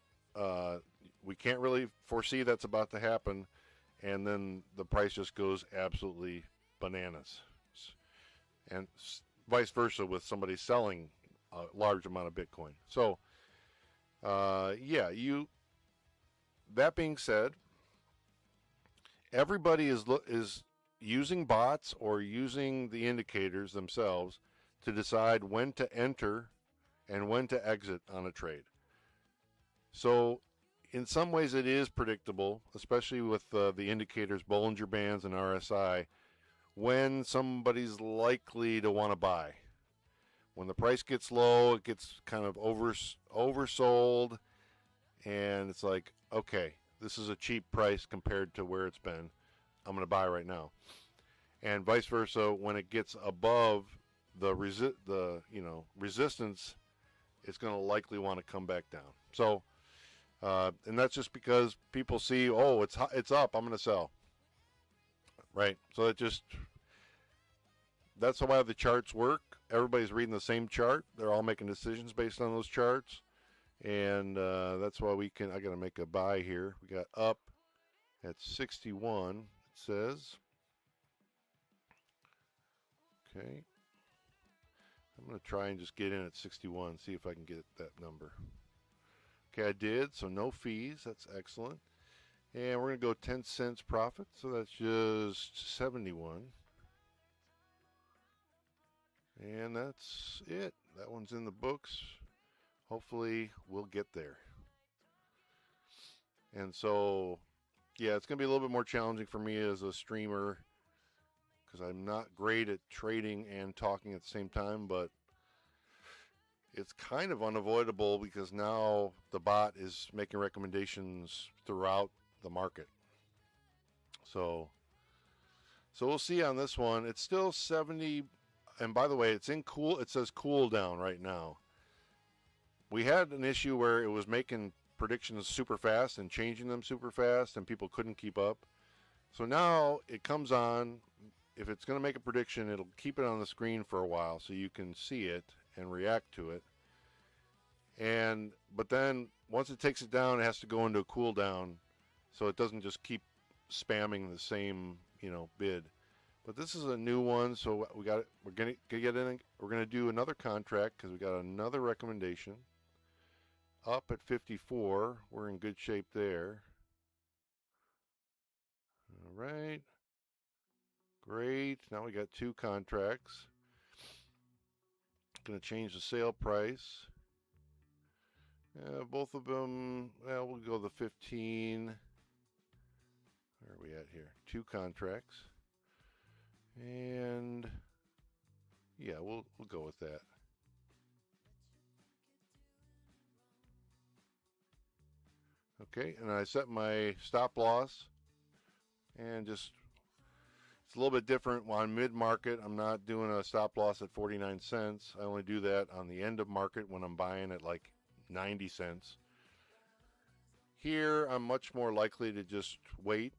we can't really foresee that's about to happen, and then the price just goes absolutely bananas. And vice versa with somebody selling a large amount of Bitcoin. So, that being said, everybody is using bots or using the indicators themselves to decide when to enter and when to exit on a trade. So in some ways it is predictable, especially with the indicators, Bollinger Bands and RSI, when somebody's likely to want to buy. When the price gets low, it gets kind of oversold, and it's like, okay, this is a cheap price compared to where it's been. I'm going to buy right now. And vice versa, when it gets above the resistance, it's going to likely want to come back down. So, and that's just because people see, oh, it's up, I'm going to sell. Right? So that's why the charts work. Everybody's reading the same chart. They're all making decisions based on those charts. And that's why I got to make a buy here. We got up at 61, it says. Okay. I'm going to try and just get in at 61, see if I can get that number. Okay, I did, so no fees. That's excellent. And we're going to go 10 cents profit, so that's just 71. And that's it. That one's in the books. Hopefully we'll get there. And so, yeah, it's going to be a little bit more challenging for me as a streamer because I'm not great at trading and talking at the same time, but it's kind of unavoidable because now the bot is making recommendations throughout the market. So we'll see on this one. It's still 70, and by the way, it says cool down right now. We had an issue where it was making predictions super fast and changing them super fast, and people couldn't keep up. So now it comes on. If it's going to make a prediction, it'll keep it on the screen for a while so you can see it and react to it. But then once it takes it down, it has to go into a cool down so it doesn't just keep spamming the same, bid. But this is a new one, so we're going to get in. We're going to do another contract because we got another recommendation. Up at 54. We're in good shape there. All right. Great. Now we got two contracts. Going to change the sale price. Both of them, well, we'll go the 15. Where are we at here? Two contracts. And yeah, we'll go with that. Okay, and I set my stop loss, and it's a little bit different on mid-market. I'm not doing a stop loss at 49 cents. I only do that on the end of market when I'm buying at like 90 cents. Here, I'm much more likely to just wait.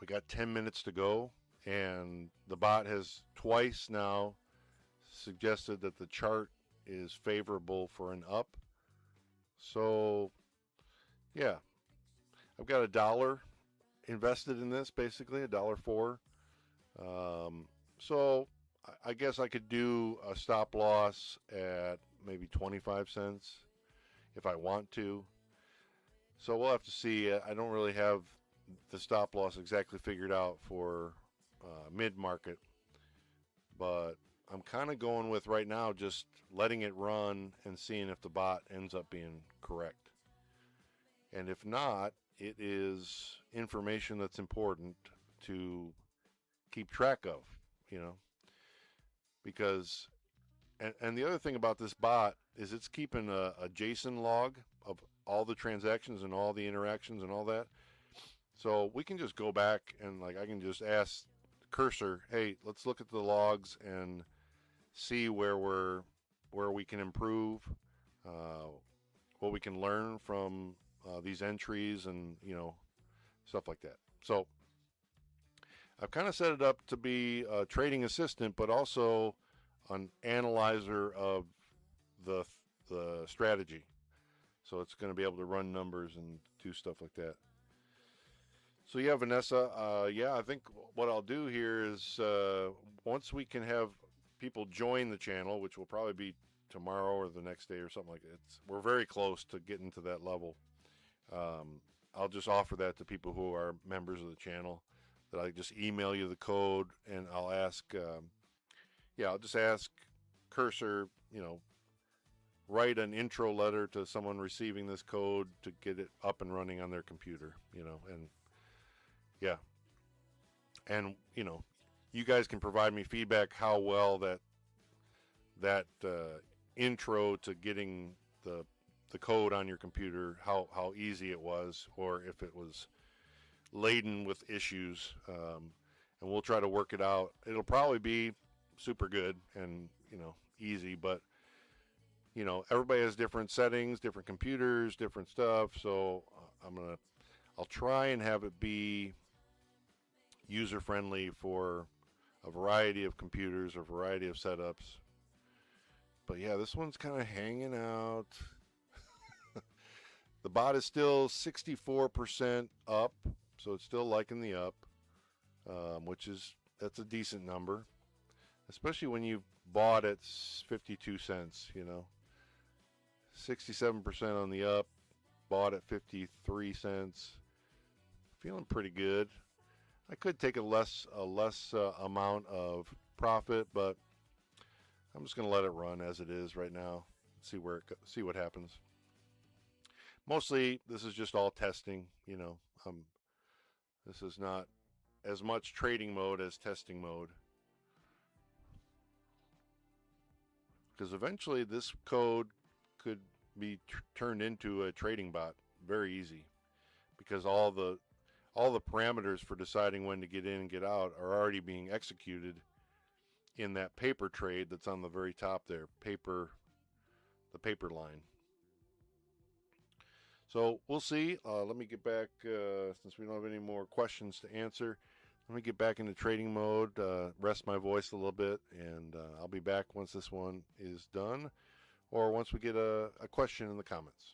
We got 10 minutes to go, and the bot has twice now suggested that the chart is favorable for an up. So yeah, I've got $1 invested in this, basically $1.04. So I guess I could do a stop loss at maybe 25 cents if I want to. So we'll have to see. I don't really have the stop loss exactly figured out for mid-market, but I'm kind of going with right now just letting it run and seeing if the bot ends up being correct. And if not, it is information that's important to keep track of, you know, because, and the other thing about this bot is it's keeping a JSON log of all the transactions and all the interactions and all that. So we can just go back and like I can just ask Cursor, hey, let's look at the logs and see where we can improve, what we can learn from these entries, and you know, stuff like that. So I've kind of set it up to be a trading assistant, but also an analyzer of the strategy. So it's going to be able to run numbers and do stuff like that. So yeah, Vanessa, yeah, I think what I'll do here is once we can have people join the channel, which will probably be tomorrow or the next day or something like that. We're very close to getting to that level. I'll just offer that to people who are members of the channel, that I just email you the code, and I'll ask, I'll just ask Cursor, you know, write an intro letter to someone receiving this code to get it up and running on their computer, you know, and yeah. And, you know, you guys can provide me feedback how well that intro to getting the code on your computer, how easy it was, or if it was laden with issues, and we'll try to work it out. It'll probably be super good and, you know, easy, but you know, everybody has different settings, different computers, different stuff, so I'll try and have it be user friendly for a variety of computers, a variety of setups. But yeah, this one's kind of hanging out. The bot is still 64% up, so it's still liking the up, that's a decent number, especially when you bought at 52 cents, you know. 67% on the up, bought at 53 cents. Feeling pretty good. I could take a less amount of profit, but I'm just going to let it run as it is right now. See what happens. Mostly, this is just all testing, you know. This is not as much trading mode as testing mode. Because eventually this code could be turned into a trading bot very easy, because all the parameters for deciding when to get in and get out are already being executed in that paper trade that's on the very top there, the paper line. So we'll see. Let me get back, since we don't have any more questions to answer, let me get back into trading mode, rest my voice a little bit, and I'll be back once this one is done, or once we get a question in the comments.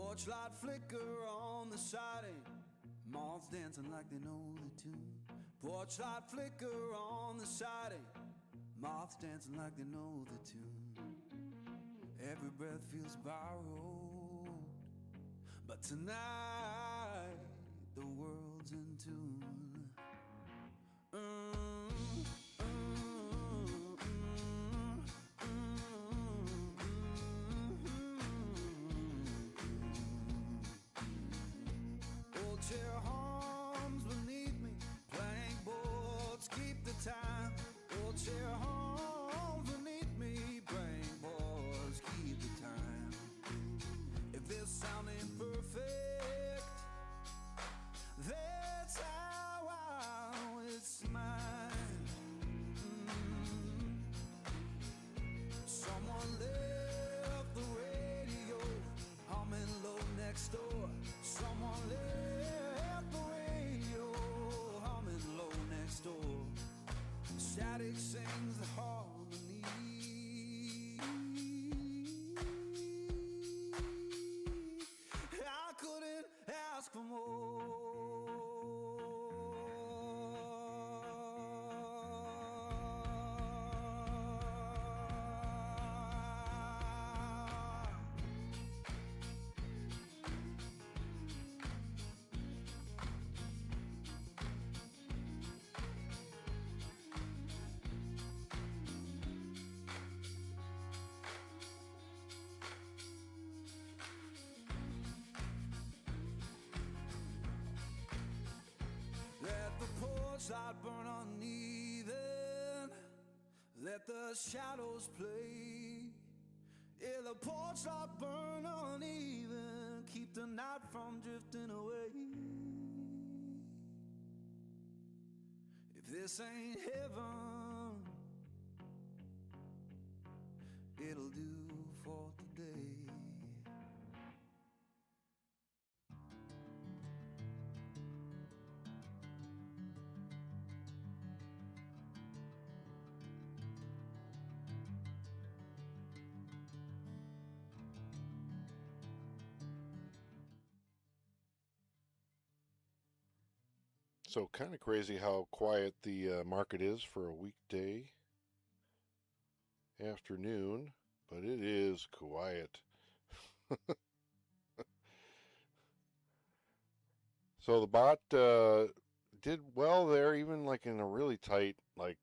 Porch light flicker on the siding, moths dancing like they know the tune. Porch light flicker on the siding, moths dancing like they know the tune. Every breath feels borrowed, but tonight the world's in tune. Old chair hums beneath me, plank boards keep the time. Old chair hums beneath me, plank boards keep the time. If this sound ain't perfect, that's how it's mine. Someone left the radio humming low next door. Someone left the radio humming low next door. Static sings the harmony. I couldn't ask for more. Let the porch light burn uneven, let the shadows play. Yeah, the porch light burn uneven, keep the night from drifting away. If this ain't heaven, it'll do for today. So kind of crazy how quiet the market is for a weekday afternoon, but it is quiet. So the bot did well there, even like in a really tight, like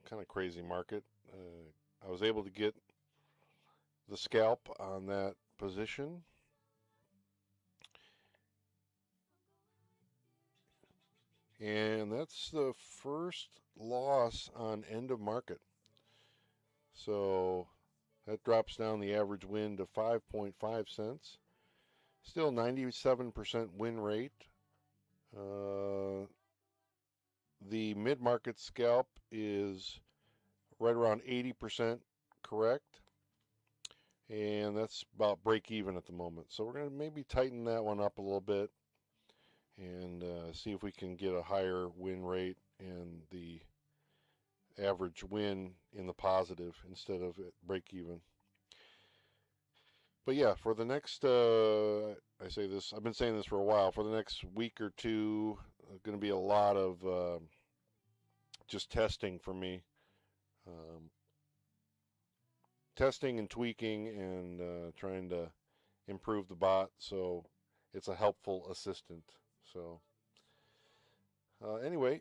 kind of crazy market. I was able to get the scalp on that position. And that's the first loss on end of market. So that drops down the average win to 5.5 cents. Still 97% win rate. The mid-market scalp is right around 80% correct. And that's about break even at the moment. So we're going to maybe tighten that one up a little bit and see if we can get a higher win rate and the average win in the positive instead of break even. But yeah, for the next, I say this, I've been saying this for a while, for the next week or two, going to be a lot of just testing for me. Testing and tweaking and trying to improve the bot so it's a helpful assistant. So anyway,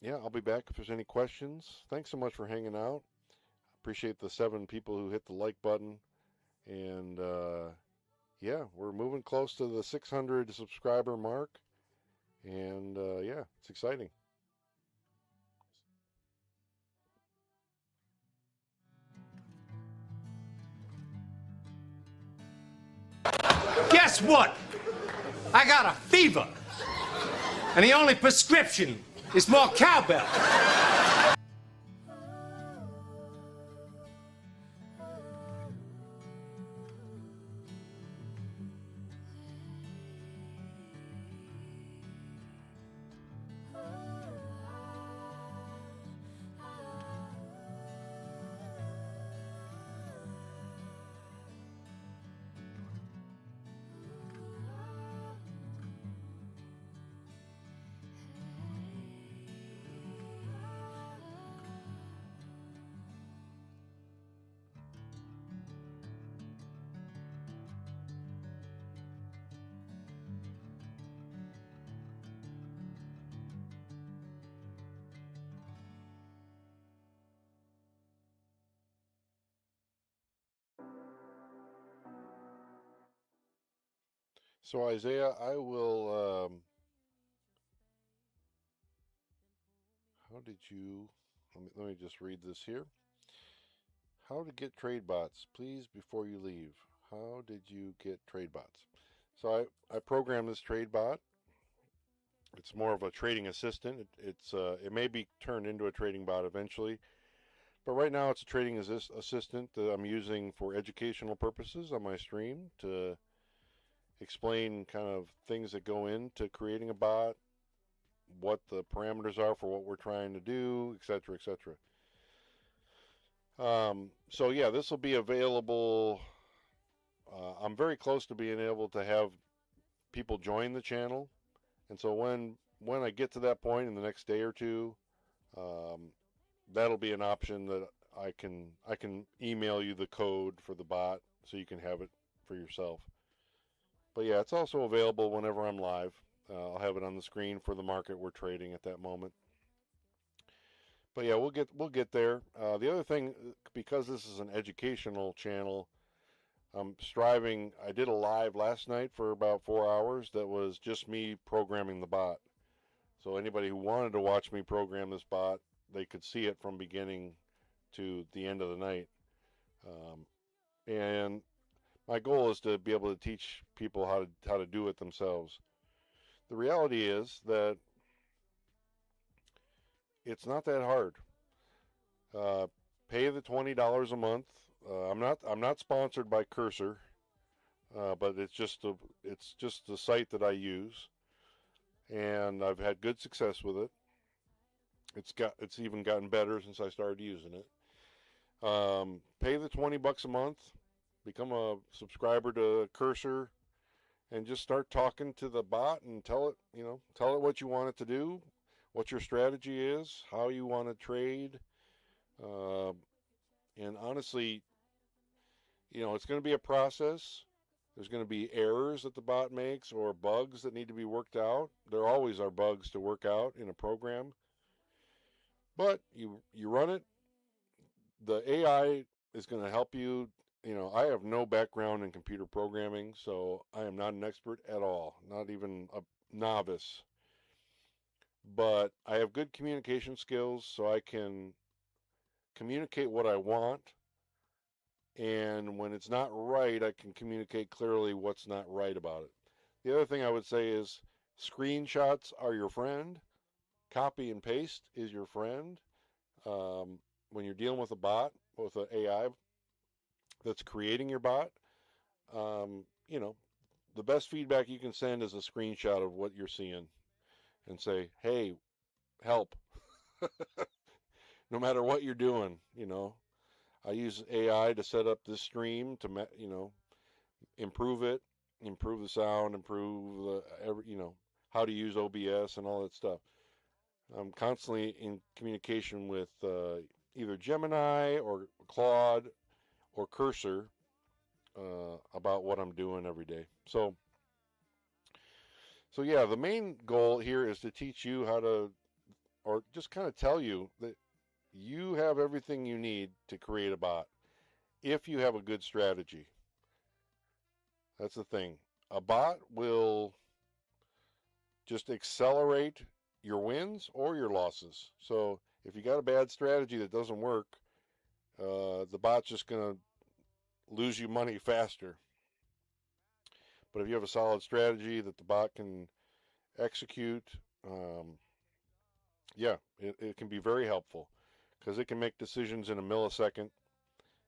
yeah, I'll be back if there's any questions. Thanks so much for hanging out. Appreciate the 7 people who hit the like button. And yeah, we're moving close to the 600 subscriber mark. And yeah, it's exciting. Guess what? I got a fever. And the only prescription is more cowbell. So Isaiah, I will. How did you? Let me just read this here. How to get trade bots, please, before you leave. How did you get trade bots? So I programmed this trade bot. It's more of a trading assistant. It may be turned into a trading bot eventually, but right now it's a trading assistant that I'm using for educational purposes on my stream to explain kind of things that go into creating a bot, what the parameters are for what we're trying to do, etc., etc. So yeah, this will be available. I'm very close to being able to have people join the channel, and so when I get to that point in the next day or two, um, that'll be an option that I can email you the code for the bot so you can have it for yourself. But yeah, it's also available whenever I'm live. I'll have it on the screen for the market we're trading at that moment. But yeah, we'll get there. The other thing, because this is an educational channel, I'm striving. I did a live last night for about 4 hours that was just me programming the bot. So anybody who wanted to watch me program this bot, they could see it from beginning to the end of the night. And my goal is to be able to teach people how to do it themselves. The reality is that it's not that hard. Pay the $20 a month. I'm not sponsored by Cursor, but it's just the site that I use, and I've had good success with it. It's even gotten better since I started using it. Pay the $20 a month, become a subscriber to Cursor, and just start talking to the bot and tell it what you want it to do, what your strategy is, how you want to trade. And honestly, it's going to be a process. There's going to be errors that the bot makes or bugs that need to be worked out. There always are bugs to work out in a program. But you run it. The AI is going to help you. I have no background in computer programming, so I am not an expert at all, not even a novice. But I have good communication skills, so I can communicate what I want, and when it's not right, I can communicate clearly what's not right about it. The other thing I would say is screenshots are your friend. Copy and paste is your friend. When you're dealing with a bot, with an AI that's creating your bot, the best feedback you can send is a screenshot of what you're seeing and say, hey, help. No matter what you're doing, I use AI to set up this stream to, improve it, improve the sound, improve how to use OBS and all that stuff. I'm constantly in communication with either Gemini or Claude or Cursor about what I'm doing every day. So yeah, the main goal here is to teach you how to, or just kind of tell you that you have everything you need to create a bot if you have a good strategy. That's the thing. A bot will just accelerate your wins or your losses. So if you got a bad strategy that doesn't work, the bot's just going to lose you money faster. But if you have a solid strategy that the bot can execute, it can be very helpful because it can make decisions in a millisecond,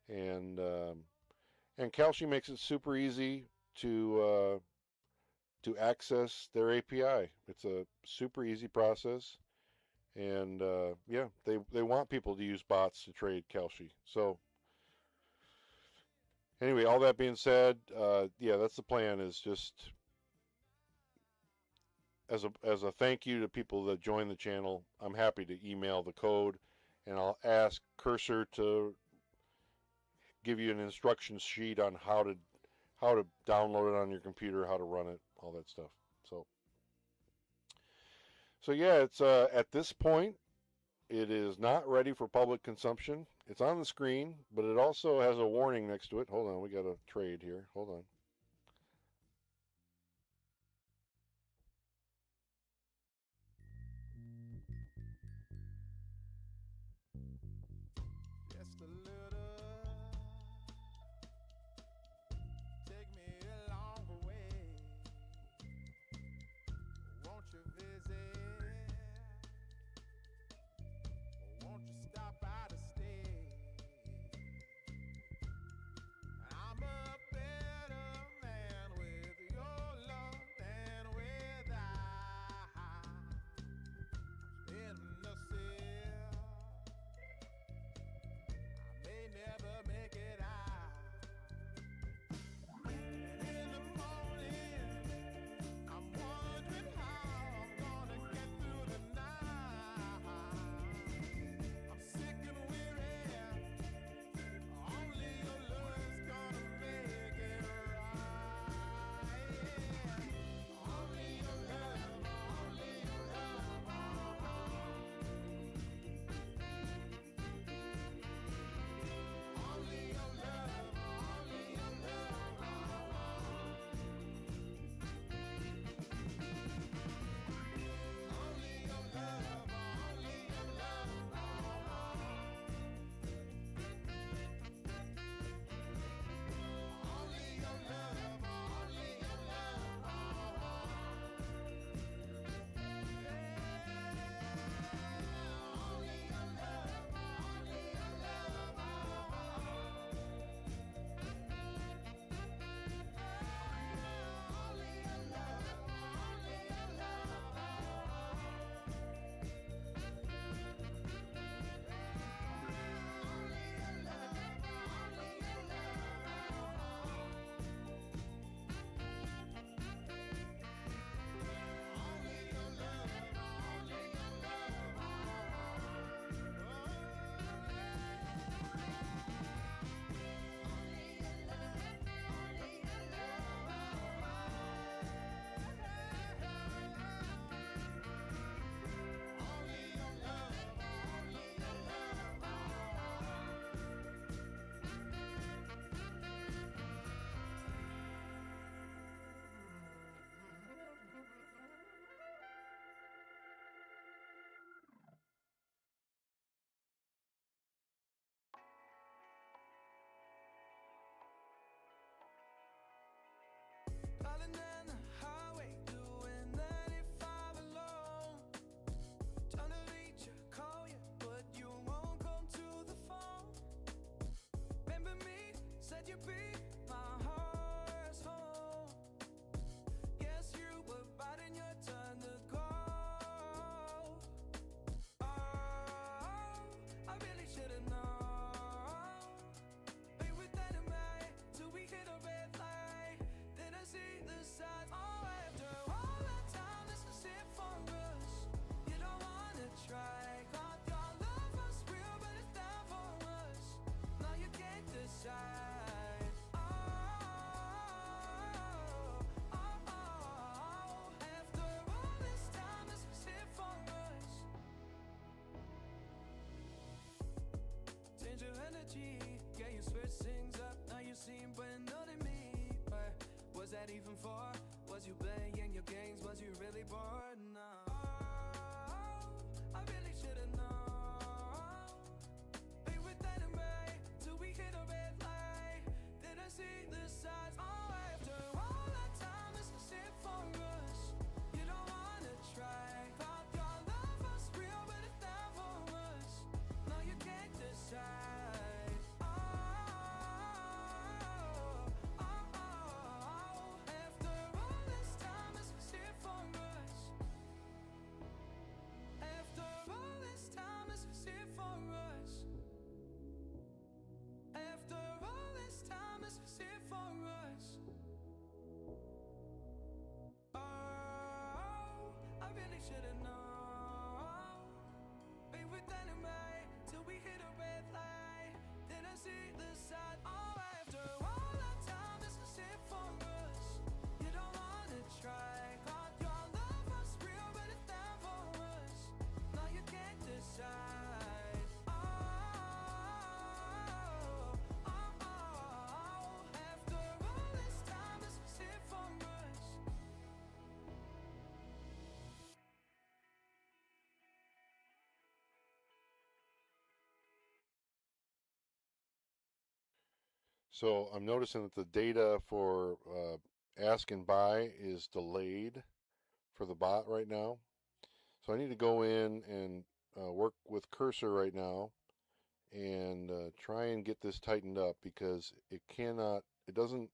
and Kalshi makes it super easy to access their API. It's a super easy process, and they want people to use bots to trade Kalshi. So anyway, all that being said, that's the plan. Is just as a thank you to people that join the channel, I'm happy to email the code, and I'll ask Cursor to give you an instruction sheet on how to download it on your computer, how to run it, all that stuff. So yeah, it's at this point, it is not ready for public consumption. It's on the screen, but it also has a warning next to it. Hold on, we got a trade here. Hold on. spirit sings up, now you seem better than me. But was that even for? Was you playing your games? Was you really bored? No. I really should've known. Be with anime till we hit a red light. Didn't see the signs. Oh, after all that time, it's a sit for us. You don't wanna try. Thought your love was real, but it's not for us. No, you can't decide. Oh, after all this time, it's a sit for us. After all this time, it's a sit for us. After all this time, it's a sit for us. Oh, I really should've known. Be with anime till we hit a red light. Didn't see the side. Oh, after all that time, it's a sit for us. You don't wanna try. Thought your love was real, but it's not for us. No, you can't decide. Oh, after all this time, it's a sit for us. So I'm noticing that the data for ask and buy is delayed for the bot right now. So I need to go in and work with Cursor right now and try and get this tightened up, because it doesn't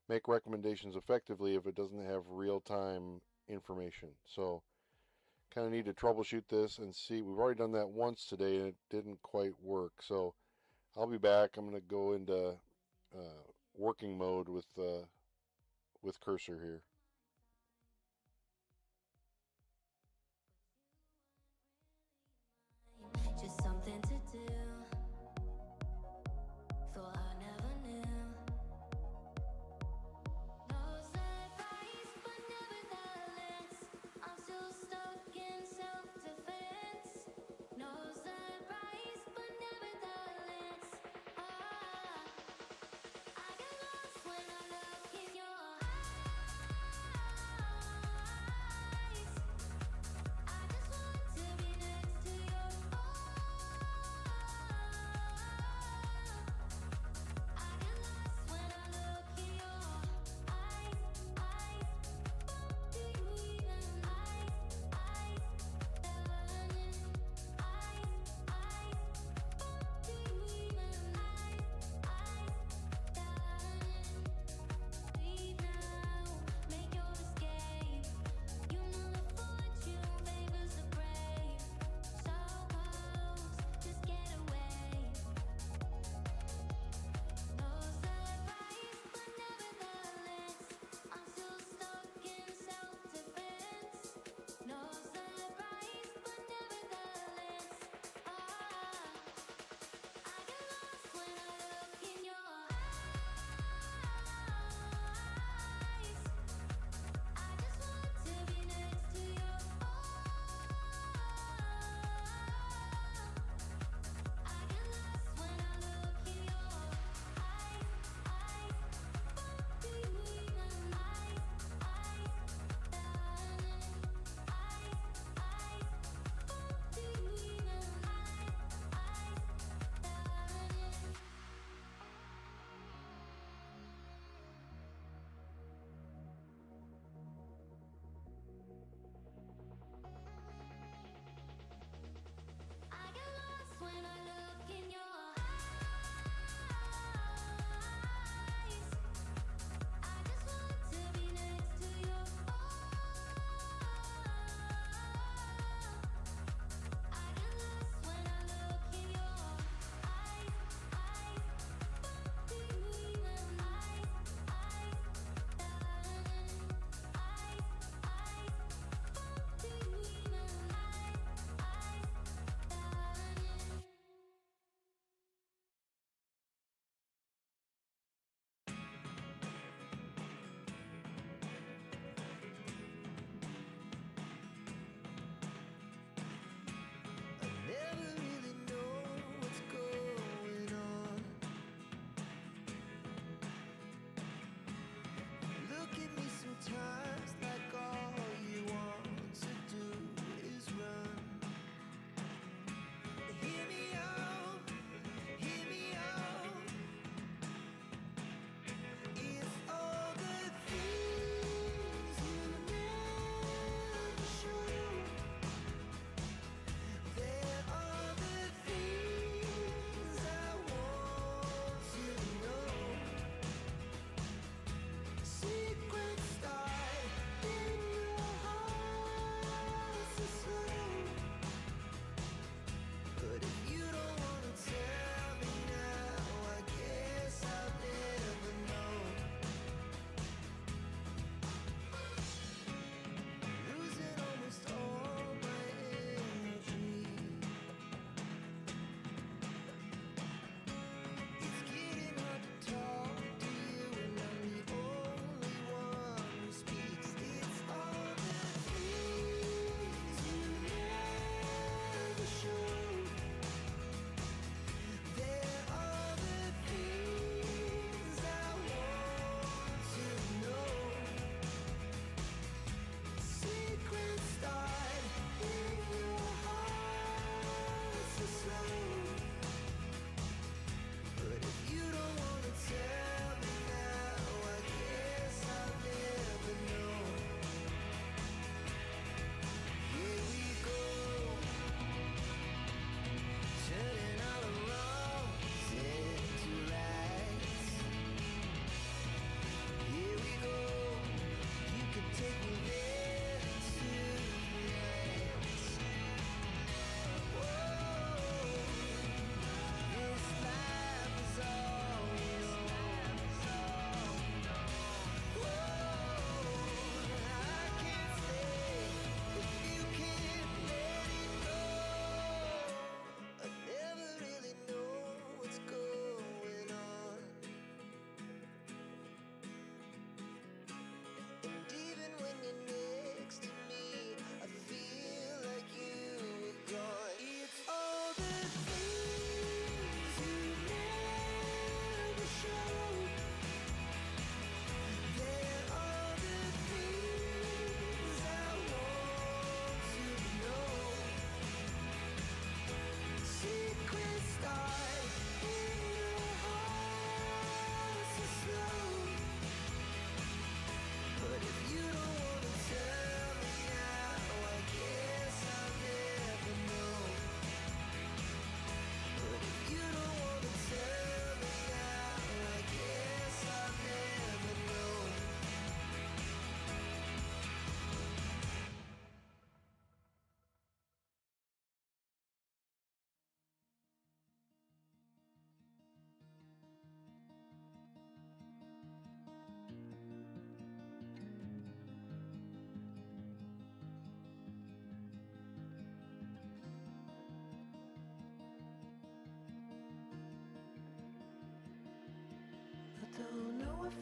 make recommendations effectively if it doesn't have real-time information. So kind of need to troubleshoot this and see. We've already done that once today and it didn't quite work. So I'll be back. I'm going to go into working mode with Cursor here. Just something to do. Thought I never knew. No surprise, but nevertheless, I'm still stuck in self-defense. No surprise, but nevertheless, I get lost when I look in your eyes.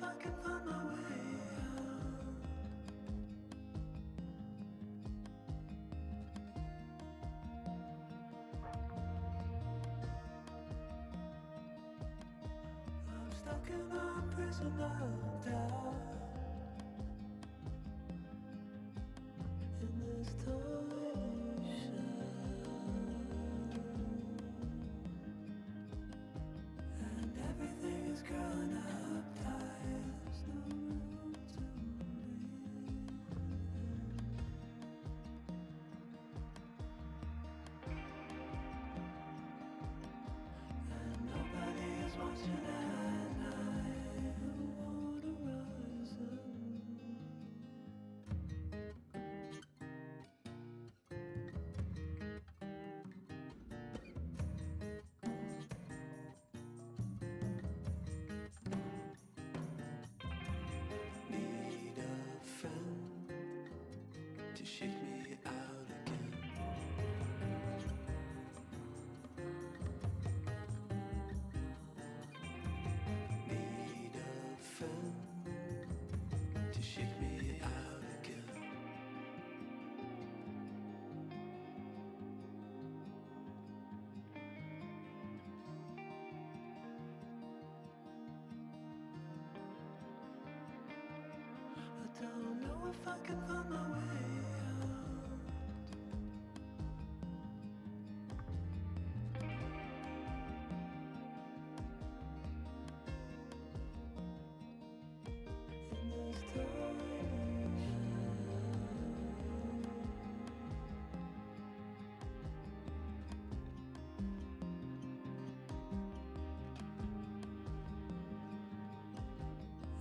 if I can find my way out. I'm stuck in a prison of doubt. In this torsion, and everything is growing up tight. There's no room to breathe. And nobody is watching at night. Water rising. Need a friend to shake me out again. Need a friend to shake me out again. I don't know if I can find my way out. In this torsion,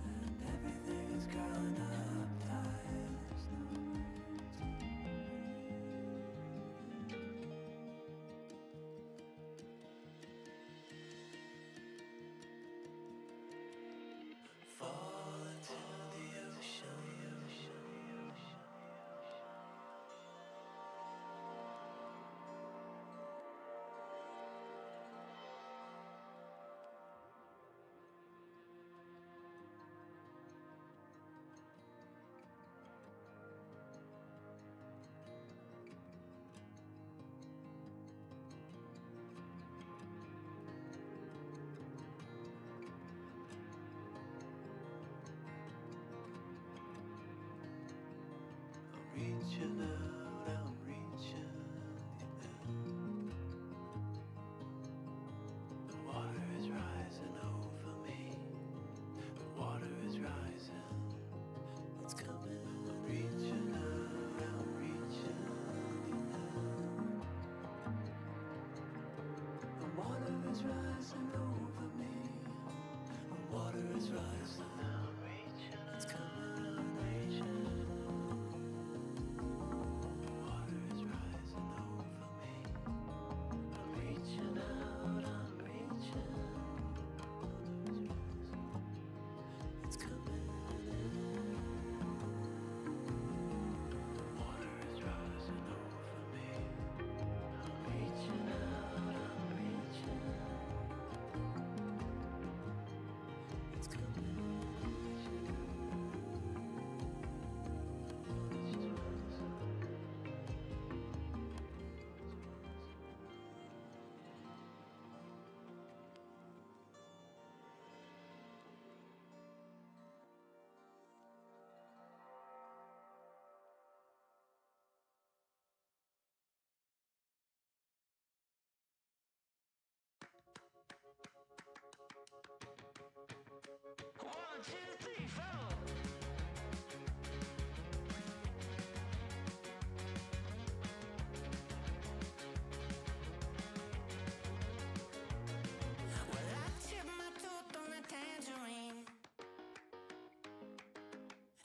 and everything is growing up tight. There's no room to breathe. Fall into the ocean. I'm reaching out, I'm reaching in. The water is rising over me. The water is rising. It's coming. I'm reaching out, I'm reaching in. The water is rising over me. The water is rising. I'm reaching. It's coming. I'm reaching. The water is rising over me. I'm reaching out, I'm reaching. It's coming in. The water is rising over me. I'm reaching out, I'm reaching. It's coming. Well, I chipped my tooth on a tangerine,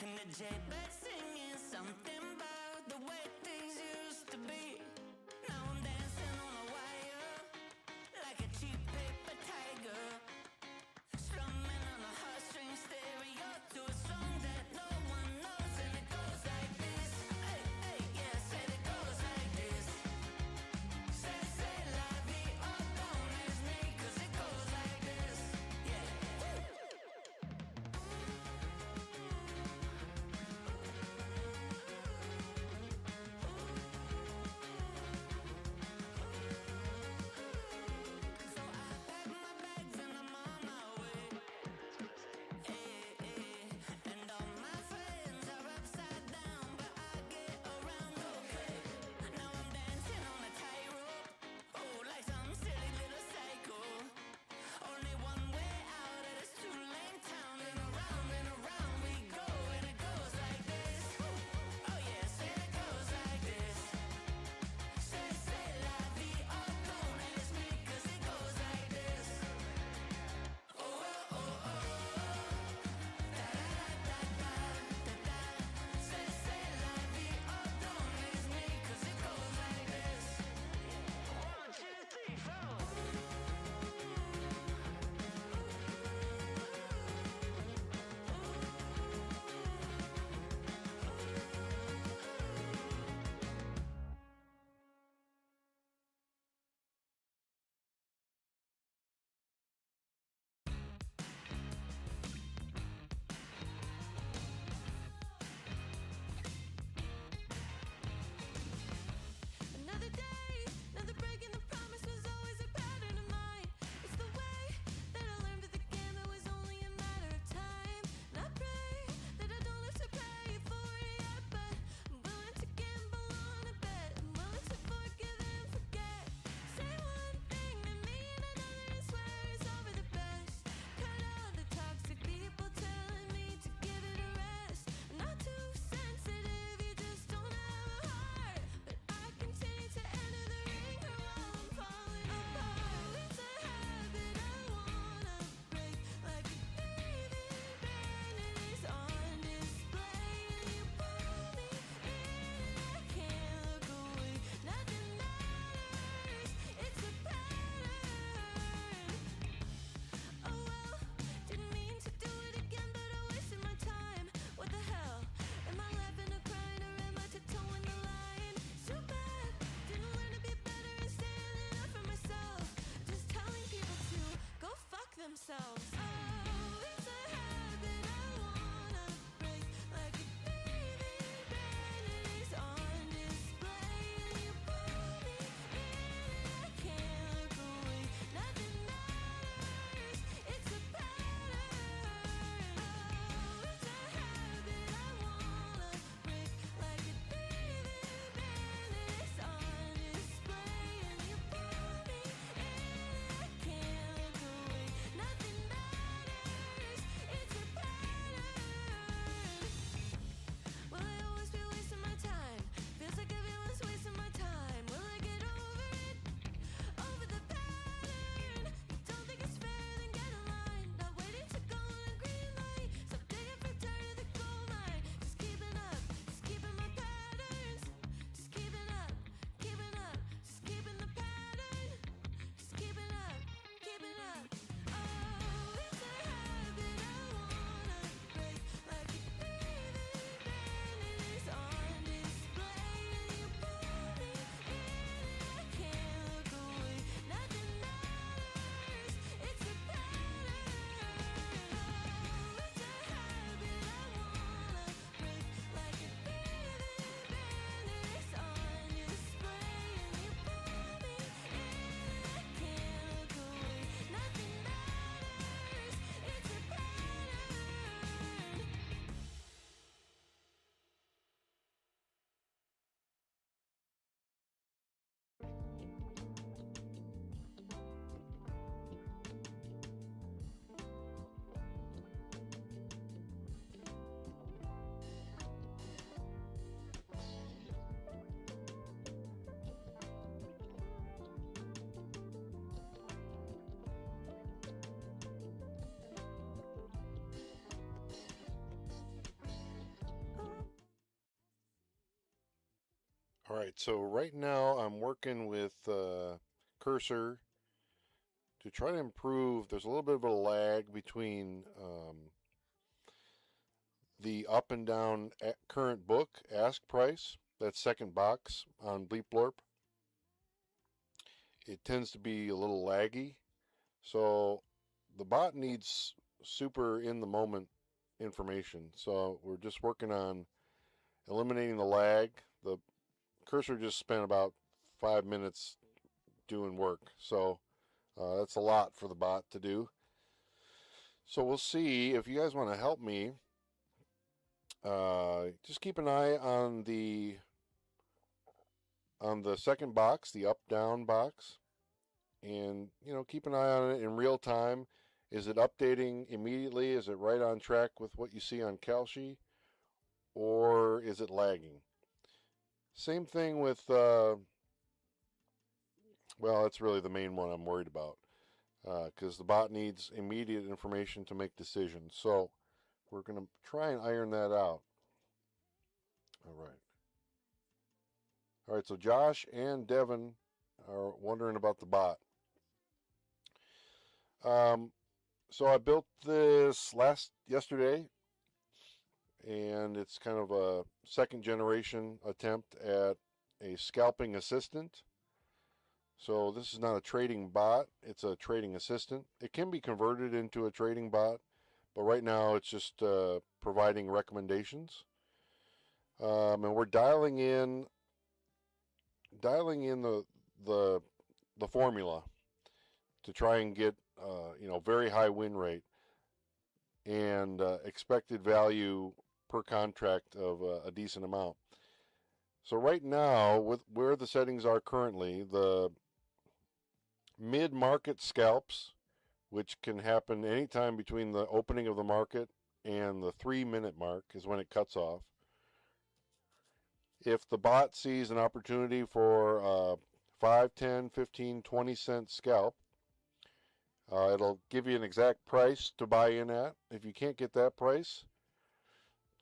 and the jaybird singing something about the way things used to be. Now I'm dancing on a wire like a cheap paper tiger, strumming on a heartstring stereo to a song that no one knows, and it goes like this. Hey, hey, yeah, said it goes like this. Say la vie, oh, don't ask me, 'cause it goes like this. Yeah. right, so right now I'm working with Cursor to try to improve. There's a little bit of a lag between the up and down current book ask price, that second box on Bleep Blorp. It tends to be a little laggy. So the bot needs super in the moment information. So we're just working on eliminating the lag. The Cursor just spent about 5 minutes doing work. So that's a lot for the bot to do. So we'll see. If you guys want to help me, just keep an eye on the second box, the up down box, and keep an eye on it in real time. Is it updating immediately? Is it right on track with what you see on Kalshi, or is it lagging? Same thing with well, that's really the main one I'm worried about, because the bot needs immediate information to make decisions. So we're going to try and iron that out. All right, so Josh and Devin are wondering about the bot. So I built this yesterday, and it's kind of a second generation attempt at a scalping assistant. So this is not a trading bot, it's a trading assistant. It can be converted into a trading bot, but right now it's just providing recommendations. And we're dialing in the formula to try and get very high win rate and expected value per contract of a decent amount. So right now, with where the settings are currently, the mid-market scalps, which can happen anytime between the opening of the market and the 3-minute mark, is when it cuts off. If the bot sees an opportunity for 5, 10, 15, 20 cent scalp, it'll give you an exact price to buy in at. If you can't get that price,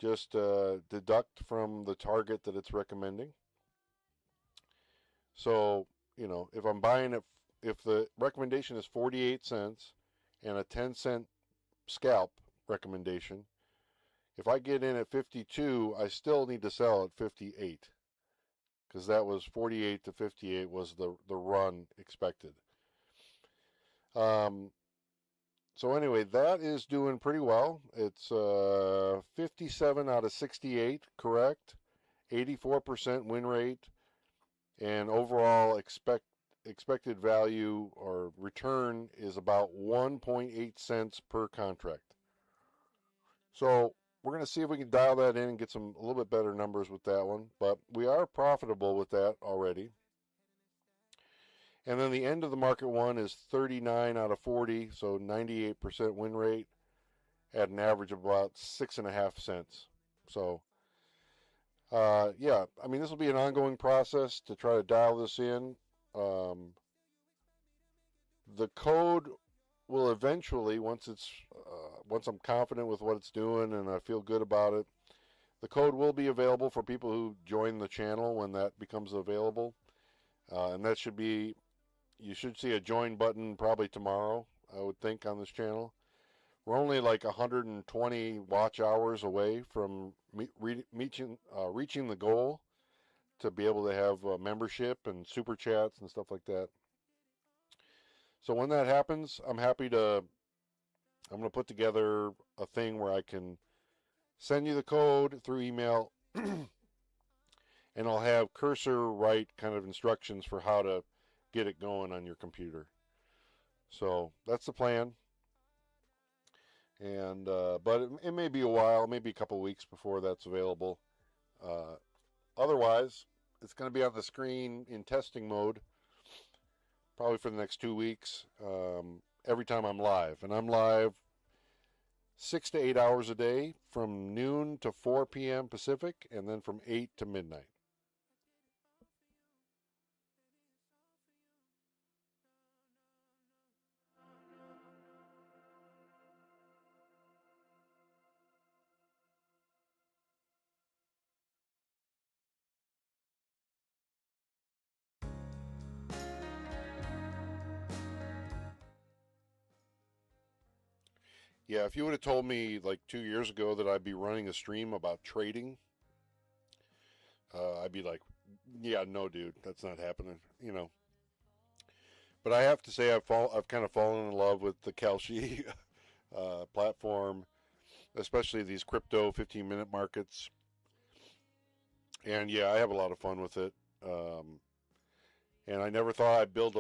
just deduct from the target that it's recommending. So, if I'm buying it, if the recommendation is 48 cents and a 10-cent scalp recommendation, if I get in at 52, I still need to sell at 58, because that was 48 to 58 was the run expected. So anyway, that is doing pretty well. It's 57 out of 68 correct, 84% win rate, and overall expected value or return is about 1.8 cents per contract. So we're going to see if we can dial that in and get a little bit better numbers with that one, but we are profitable with that already. And then the end of the market one is 39 out of 40, so 98% win rate at an average of about 6.5 cents. So, yeah, I mean, this will be an ongoing process to try to dial this in. The code will eventually, once I'm confident with what it's doing and I feel good about it, the code will be available for people who join the channel when that becomes available. And that should be, you should see a join button probably tomorrow, I would think, on this channel. We're only like 120 watch hours away from reaching the goal to be able to have membership and super chats and stuff like that. So when that happens, I'm going to put together a thing where I can send you the code through email, and I'll have Cursor write kind of instructions for how to get it going on your computer. So that's the plan. And but it may be a while, maybe a couple weeks before that's available. Otherwise, it's going to be on the screen in testing mode probably for the next 2 weeks, every time I'm live. And I'm live 6 to 8 hours a day from noon to 4 p.m. Pacific, and then from 8 to midnight. Yeah, if you would have told me like 2 years ago that I'd be running a stream about trading, I'd be like, yeah, no, dude, that's not happening, you know. But I have to say, I've kind of fallen in love with the Kalshi platform, especially these crypto 15-minute markets. And yeah, I have a lot of fun with it. And I never thought I'd build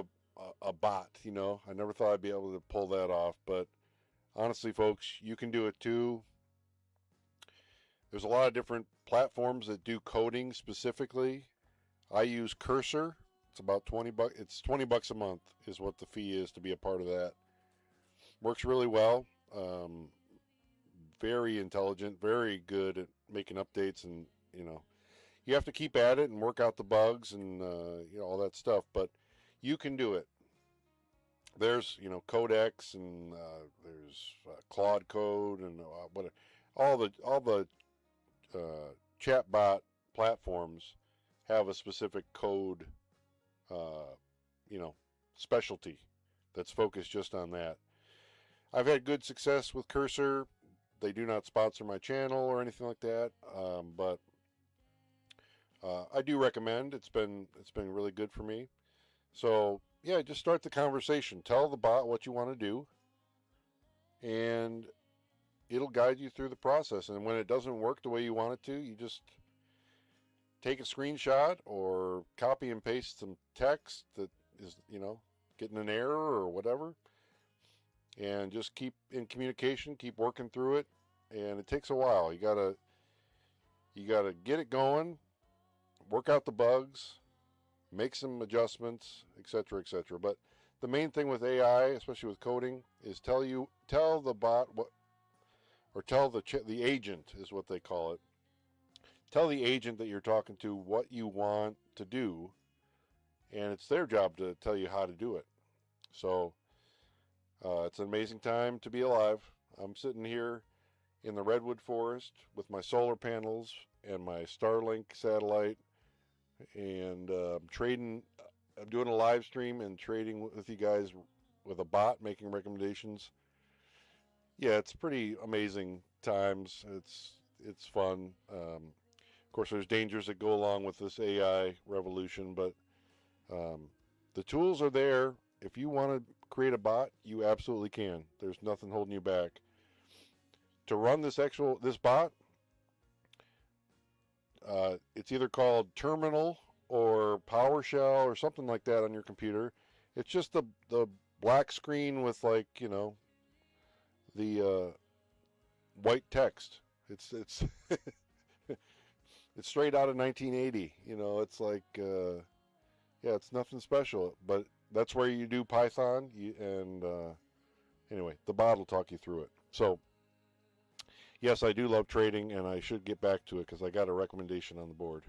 a bot, you know. I never thought I'd be able to pull that off. But honestly, folks, you can do it too. There's a lot of different platforms that do coding specifically. I use Cursor. It's about 20 bucks. It's 20 bucks a month is what the fee is to be a part of that. Works really well. Very intelligent, very good at making updates, and you know, you have to keep at it and work out the bugs and you know, all that stuff. But you can do it. There's, you know, Codex, and there's Claude Code, and what all the chatbot platforms have a specific code, you know, specialty that's focused just on that. I've had good success with Cursor. They do not sponsor my channel or anything like that, but I do recommend. It's been really good for me. So yeah, just start the conversation. Tell the bot what you want to do, and it'll guide you through the process. And when it doesn't work the way you want it to, you just take a screenshot or copy and paste some text that is, you know, getting an error or whatever, and just keep in communication, keep working through it. And it takes a while. You gotta get it going, work out the bugs, make some adjustments, etc., etc. But the main thing with AI, especially with coding, is tell the bot what, or tell the agent is what they call it. Tell the agent that you're talking to what you want to do, and it's their job to tell you how to do it. So it's an amazing time to be alive. I'm sitting here in the redwood forest with my solar panels and my Starlink satellite, and trading. I'm doing a live stream and trading with you guys with a bot, making recommendations. Yeah, it's pretty amazing times. It's fun. Of course, there's dangers that go along with this AI revolution, but the tools are there. If you want to create a bot, you absolutely can. There's nothing holding you back. To run this bot, it's either called Terminal or PowerShell or something like that on your computer. It's just the black screen with, like, you know, the white text. It's it's straight out of 1980. You know, it's like yeah, it's nothing special. But that's where you do Python. Anyway, the bot will talk you through it. So yes, I do love trading, and I should get back to it because I got a recommendation on the board.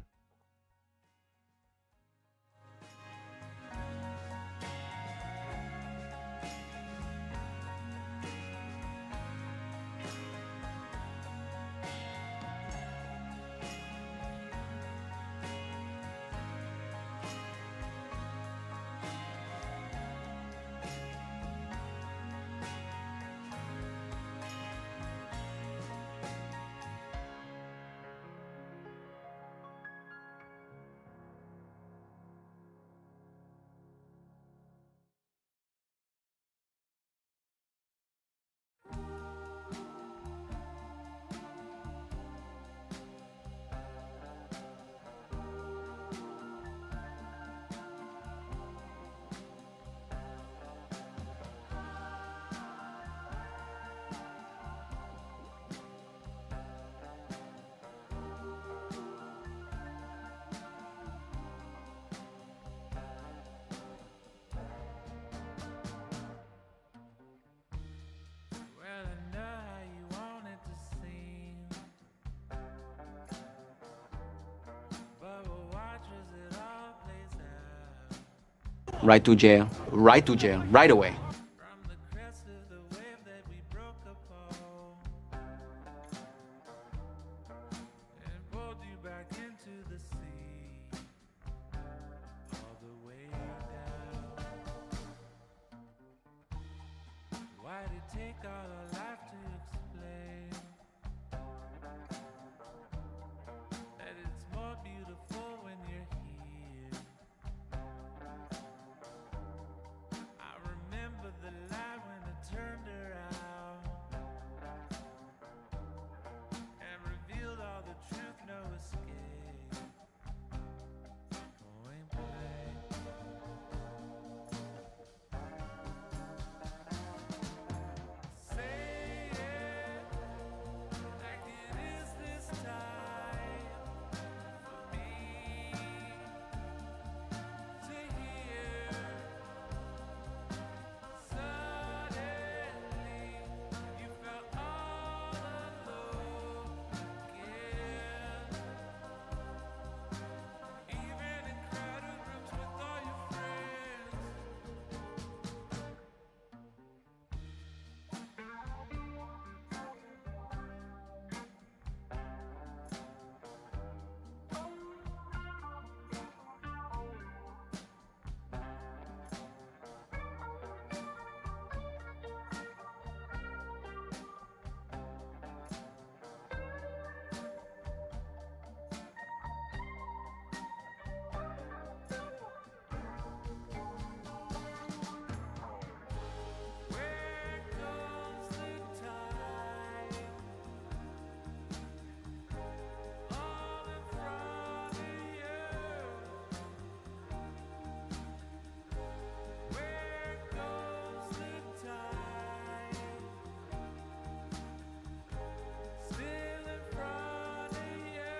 Right to jail, right to jail, right away. From the crest of the wave that we broke upon and pulled you back into the sea, all the way down. Why did take all our life to explain that it's more beautiful when you're here. I remember the light when it turned around and revealed all the truth, no escape. Point blank. Say it like it is this time for me to hear. Suddenly you felt all alone again, even in crowded rooms with all your friends. Where goes the time? All in front of you. Where goes the time? Still in front of you.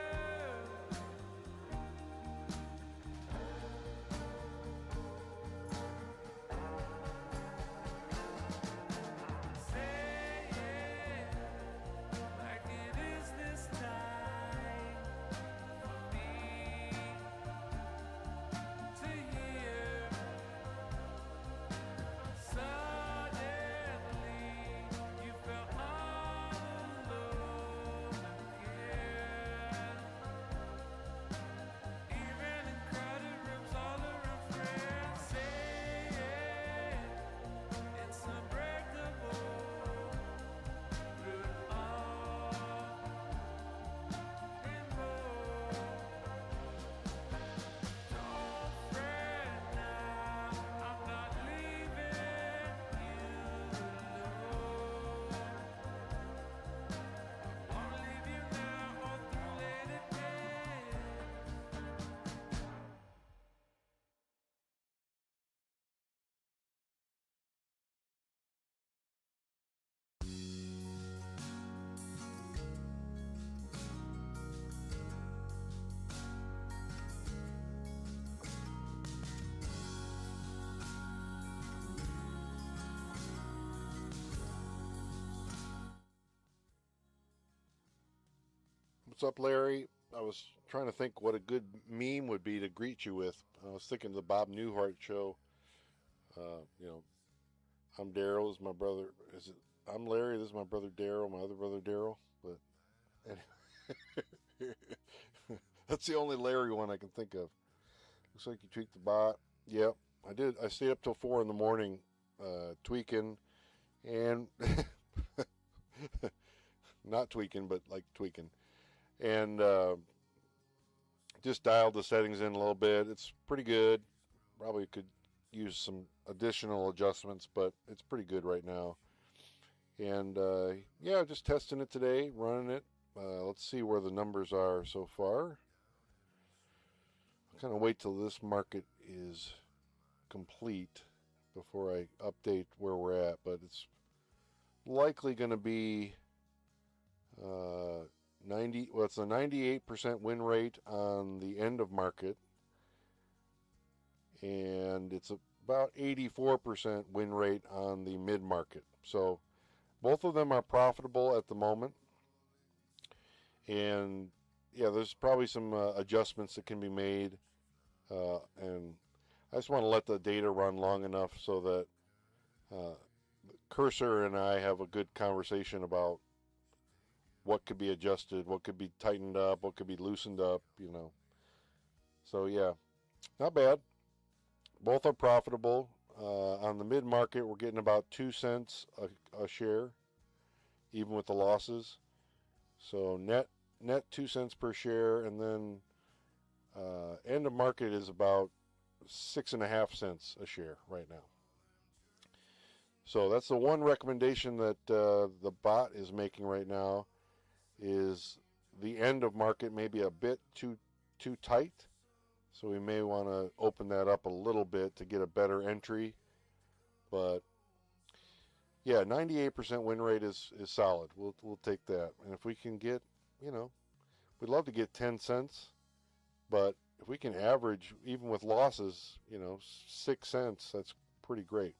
Say it like it is this time for me to hear. Suddenly you felt all alone again, even in crowded rooms all around friends. Say it, it's unbreakable through it all and more. Don't fret now, I'm not leaving you alone. Won't leave you now or through later days. What's up, Larry? I was trying to think what a good meme would be to greet you with. I was thinking of the Bob Newhart show. You know, I'm Daryl. This is my brother. Is it? I'm Larry. This is my brother Daryl. My other brother Daryl. But anyway, that's the only Larry one I can think of. Looks like you tweaked the bot. Yep, I did. I stayed up till 4 in the morning, tweaking, and not tweaking, but like tweaking, and just dialed the settings in a little bit. It's pretty good. Probably could use some additional adjustments, but it's pretty good right now. And yeah, just testing it today, running it. Let's see where the numbers are so far. I'll kind of wait till this market is complete before I update where we're at, but it's likely going to be 90. Well, it's a 98% win rate on the end of market, and it's about 84% win rate on the mid market. So both of them are profitable at the moment, and yeah, there's probably some adjustments that can be made, and I just want to let the data run long enough so that Cursor and I have a good conversation about what could be adjusted, what could be tightened up, what could be loosened up, you know. So yeah, not bad. Both are profitable. On the mid-market, we're getting about 2 cents a share, even with the losses. So net 2 cents per share, and then end of market is about 6.5 cents a share right now. So that's the one recommendation that the bot is making right now, is the end of market may be a bit too tight. So we may want to open that up a little bit to get a better entry. But yeah, 98% win rate is solid. We'll take that. And if we can get, we'd love to get 10 cents, but if we can average, even with losses, 6 cents, that's pretty great.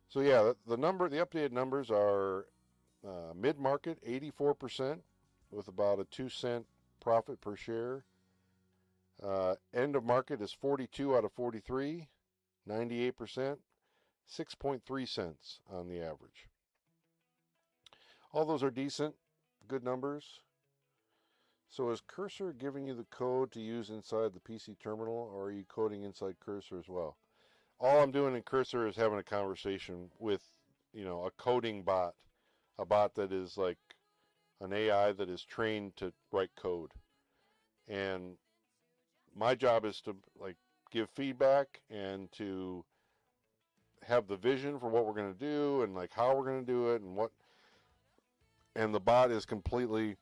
So yeah, the updated numbers are mid-market 84% with about a 2 cent profit per share. End of market is 42 out of 43, 98%, 6.3 cents on the average. All those are decent, good numbers. So is Cursor giving you the code to use inside the PC terminal, or are you coding inside Cursor as well? All I'm doing in Cursor is having a conversation with, a coding bot, a bot that is like an AI that is trained to write code. And my job is to give feedback and to have the vision for what we're going to do and how we're going to do it and the bot is completely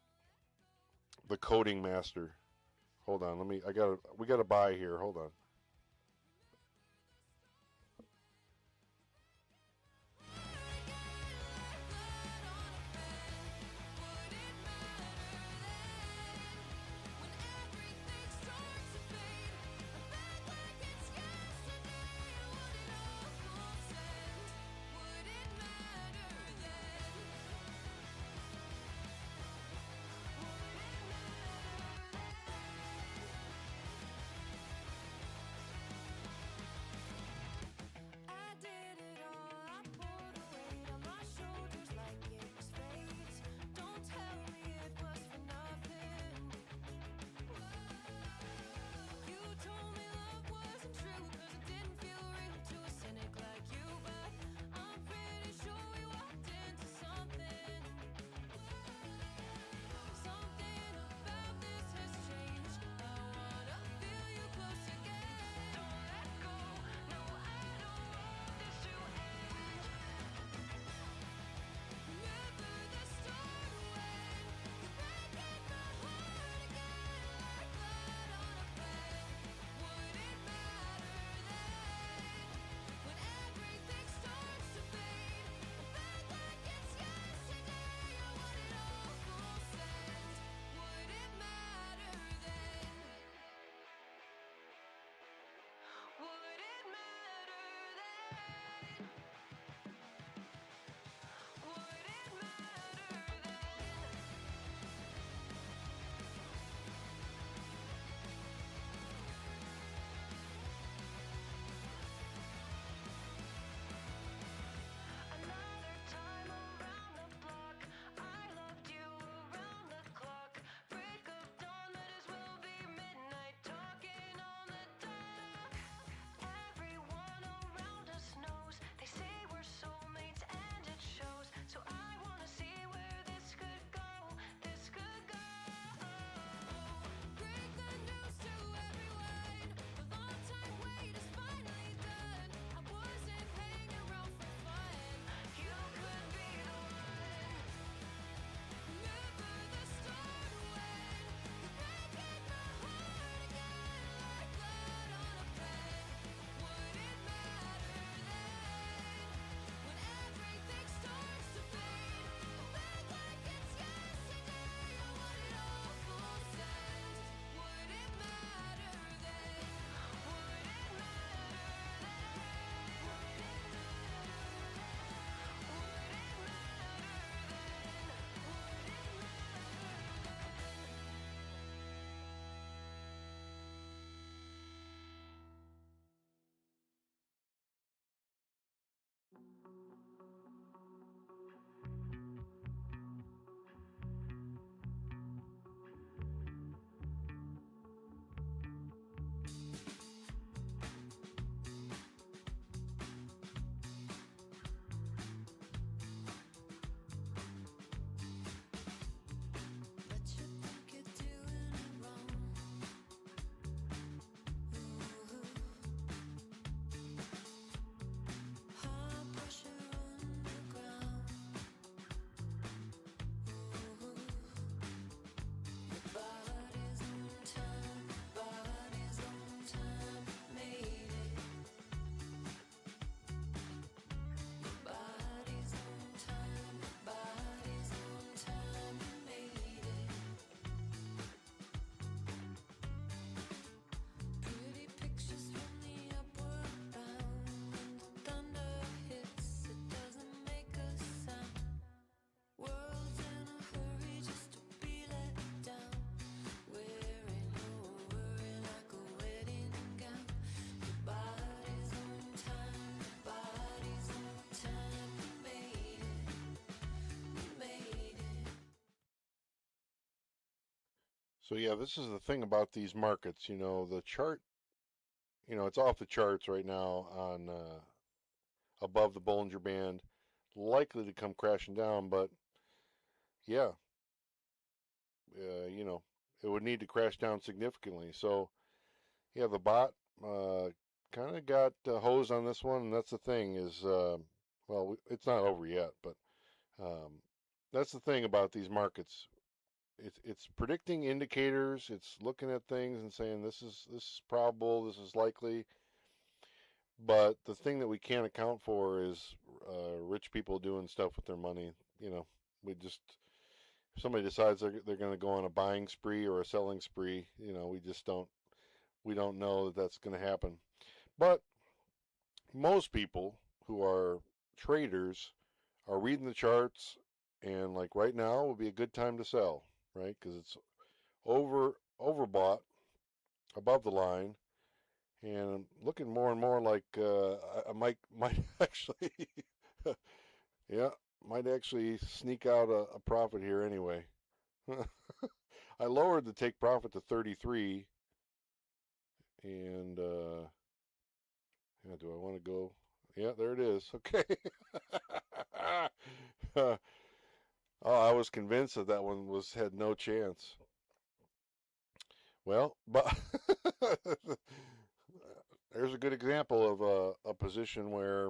the coding master. Hold on, we got to buy here. Hold on. So yeah, this is the thing about these markets. The chart. It's off the charts right now on above the Bollinger Band, likely to come crashing down. But yeah, it would need to crash down significantly. So yeah, the bot kind of got hosed on this one, and that's the thing is, well, it's not over yet, but that's the thing about these markets. It's predicting indicators. It's looking at things and saying this is probable, this is likely. But the thing that we can't account for is rich people doing stuff with their money. We just if somebody decides they're going to go on a buying spree or a selling spree, we don't know that that's going to happen. But most people who are traders are reading the charts, and like right now would be a good time to sell, right? Because it's overbought above the line, and looking more and more like I might actually, yeah, might actually sneak out a profit here anyway. I lowered the take profit to 33, and yeah, do I want to go? Yeah, there it is. Okay. Oh, I was convinced that one had no chance. Well, but there's a good example of a position where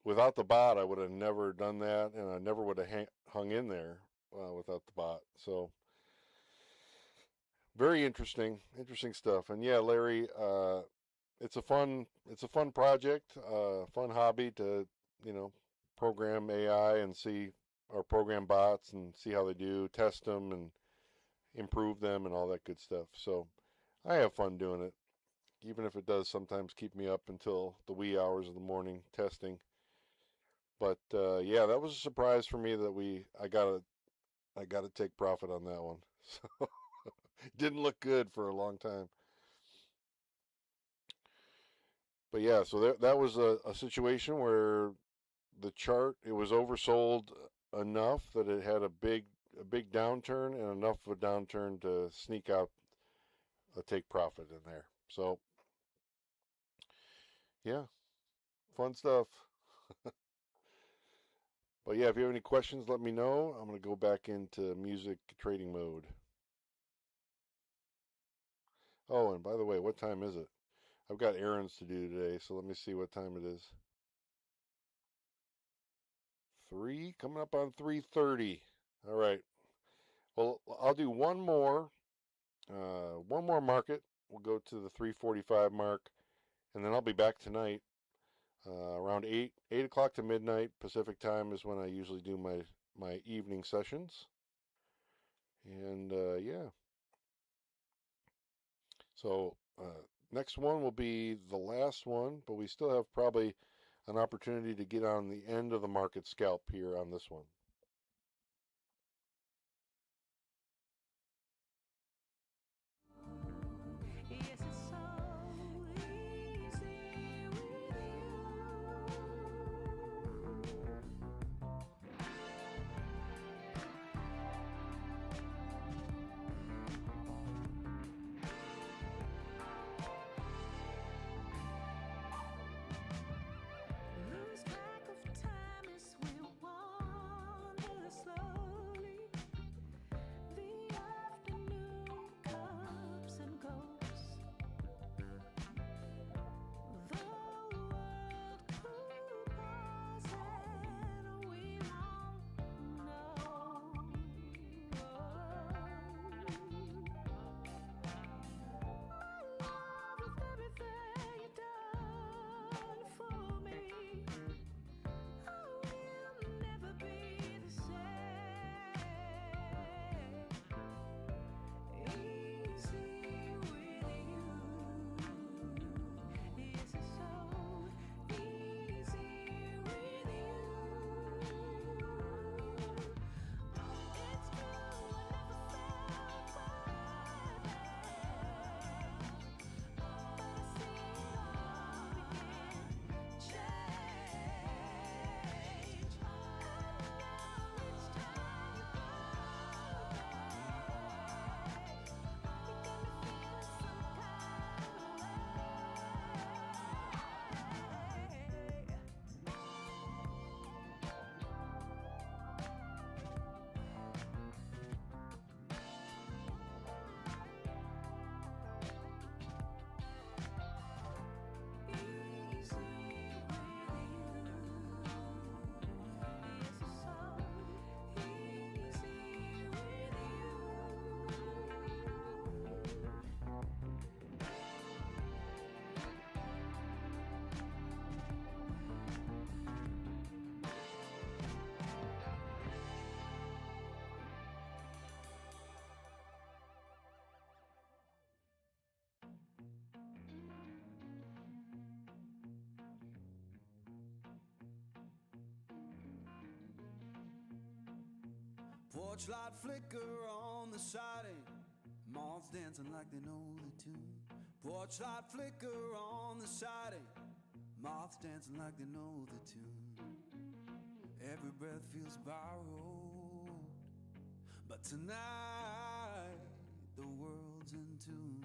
without the bot, I would have never done that, and I never would have hung in there without the bot. So very interesting stuff. And yeah, Larry, it's a fun project, fun hobby to program AI and see or program bots and see how they do, test them and improve them and all that good stuff. So I have fun doing it, even if it does sometimes keep me up until the wee hours of the morning testing. But yeah, that was a surprise for me that I got to take profit on that one. So it didn't look good for a long time. But yeah, so that was a situation where the chart, it was oversold enough that it had a big downturn, and enough of a downturn to sneak out a take profit in there. So yeah, fun stuff. But yeah, if you have any questions, let me know. I'm going to go back into music trading mode. Oh, and by the way, what time is it? I've got errands to do today, so let me see what time it is. 3, coming up on 3:30. All right. Well, I'll do one more market. We'll go to the 3:45 mark, and then I'll be back tonight around 8 o'clock to midnight Pacific time is when I usually do my evening sessions. And yeah. So next one will be the last one, but we still have probably an opportunity to get on the end of the market scalp here on this one. Yes, it's so easy with you. Lose track of time as we walk. Porch light flicker on the siding, moths dancing like they know the tune. Porch light flicker on the siding, moths dancing like they know the tune. Every breath feels borrowed, but tonight the world's in tune.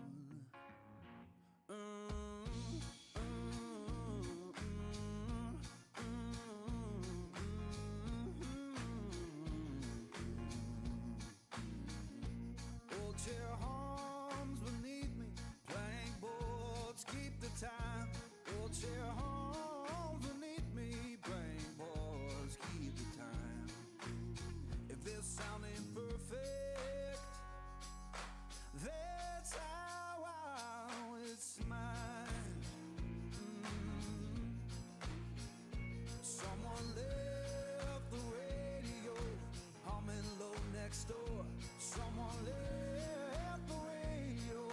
Old chair hums beneath me, plank boards keep the time. Old chair hums beneath me, plank boards keep the time. If this sound ain't perfect, that's how it's mine. Someone left the radio humming low next door. Someone left the radio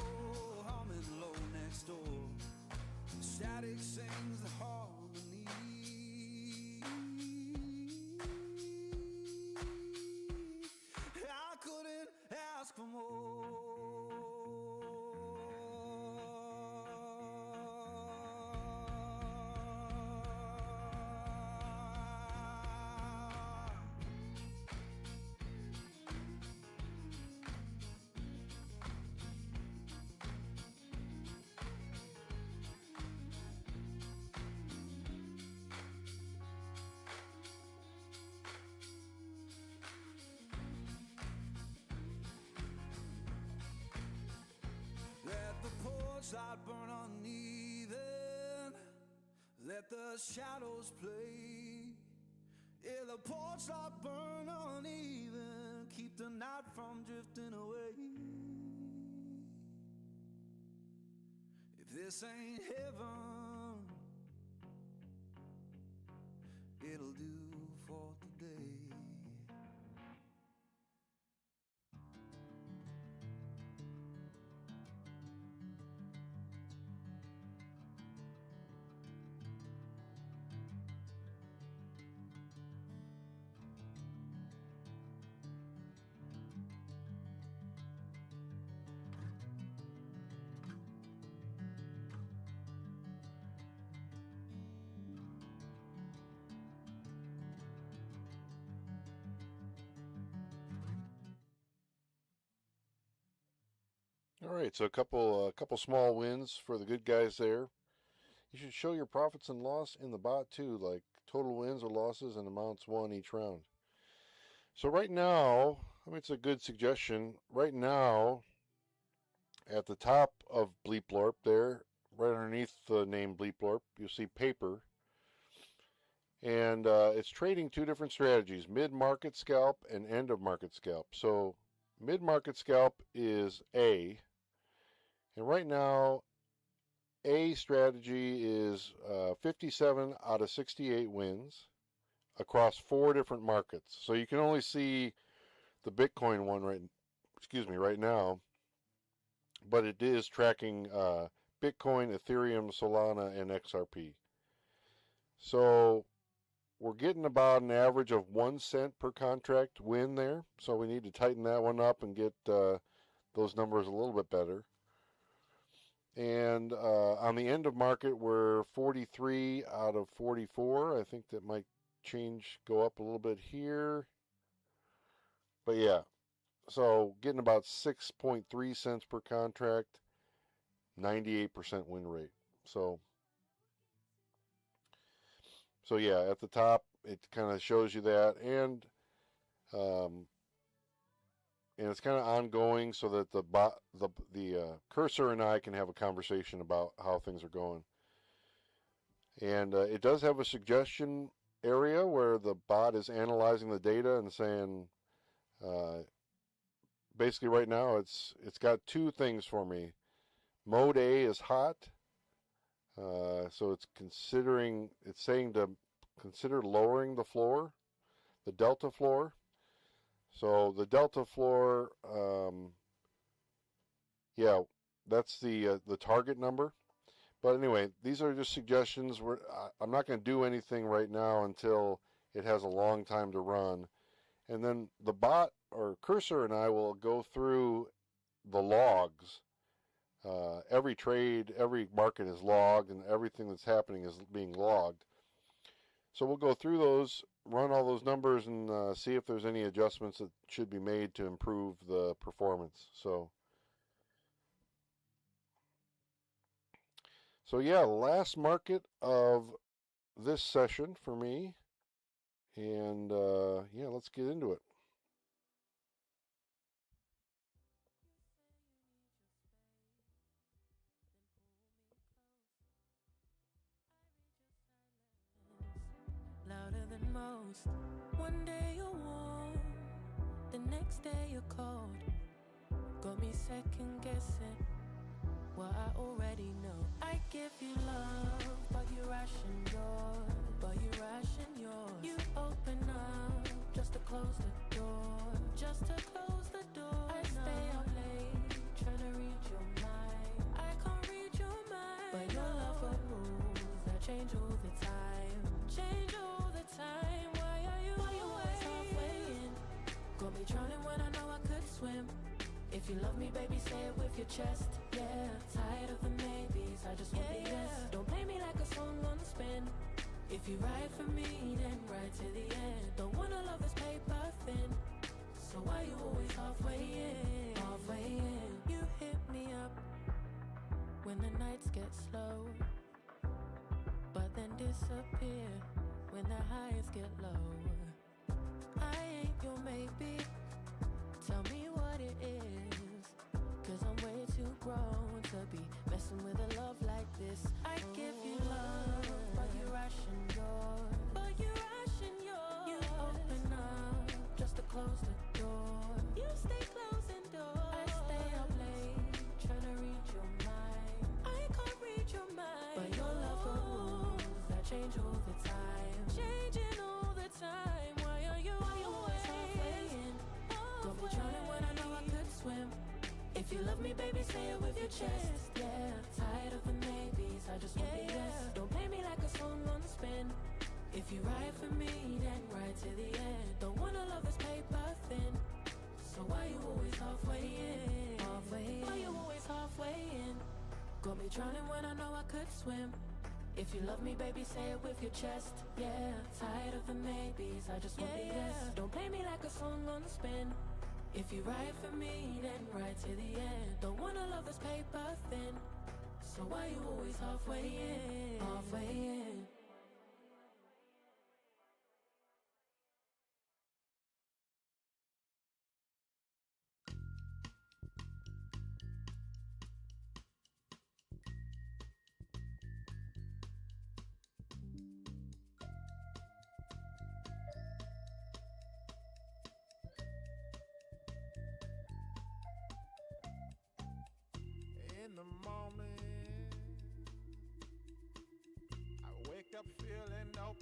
humming low next door. Static sings the harmony. I couldn't ask for more. Let the porch light burn uneven, let the shadows play. Yeah, the porch light burn uneven, keep the night from drifting away. If this ain't heaven, it'll do for today. All right, so a couple small wins for the good guys there. You should show your profits and loss in the bot too, like total wins or losses and amounts won each round. So right now, I mean, it's a good suggestion. Right now, at the top of Bleep Blorp there, right underneath the name Bleep Blorp, you'll see paper. And it's trading two different strategies, mid-market scalp and end-of-market scalp. So mid-market scalp is A. And right now, A strategy is 57 out of 68 wins across 4 different markets. So you can only see the Bitcoin one right now, but it is tracking Bitcoin, Ethereum, Solana, and XRP. So we're getting about an average of 1 cent per contract win there. So we need to tighten that one up and get those numbers a little bit better. And on the end of market, we're 43 out of 44. I think that might go up a little bit here. But yeah, so getting about 6.3 cents per contract, 98% win rate. So yeah, at the top, it kind of shows you that. And it's kind of ongoing so that the cursor and I can have a conversation about how things are going. And it does have a suggestion area where the bot is analyzing the data and saying, basically right now it's got 2 things for me. Mode A is hot, so it's saying to consider lowering the floor, the delta floor. So the delta floor, yeah, that's the target number. But anyway, these are just suggestions. I'm not going to do anything right now until it has a long time to run. And then the bot or cursor and I will go through the logs. Every trade, every market is logged, and everything that's happening is being logged. So we'll go through those, run all those numbers, and see if there's any adjustments that should be made to improve the performance. So yeah, last market of this session for me. And yeah, let's get into it. Louder than most. One day you're warm, the next day you're cold. Got me second guessing what I already know. I give you love, but you ration yours. You open up just to close the door. I stay up late, trying to read your mind. I can't read your mind, but your love for rules that change all the time. Why are you always halfway in? Got me drowning when I know I could swim. If you love me, baby, say it with your chest. Yeah, tired of the maybes, I just want the yes. Don't play me like a song on spin. If you ride for me, then ride to the end. Don't wanna love this paper thin. So why you always halfway in? You hit me up when the nights get slow, but then disappear when the highs get low. I ain't your maybe, tell me what it is, 'cause I'm way too grown to be messing with a love like this. I give you love, but you ration yours. You open up just to close the door. You stay closing doors. I stay up late, trying to read your mind. I can't read your mind, but your love for rules that change all the time. Changing all the time. Why are you always halfway in? Got me drowning when I know I could swim. If you love me, baby, say it with your chest. Yeah, tired of the maybes, I just want the yes. Don't play me like a song on spin. If you ride for me, then ride to the end. Don't wanna love this paper thin. So why you always halfway in? Why you always halfway in? Got me drowning when I know I could swim. If you love me, baby, say it with your chest. Yeah, tired of the maybes, I just want the yes. Don't play me like a song on spin. If you ride for me, then ride to the end. Don't wanna love this paper thin. So why you always halfway in? In the morning, I wake up feeling no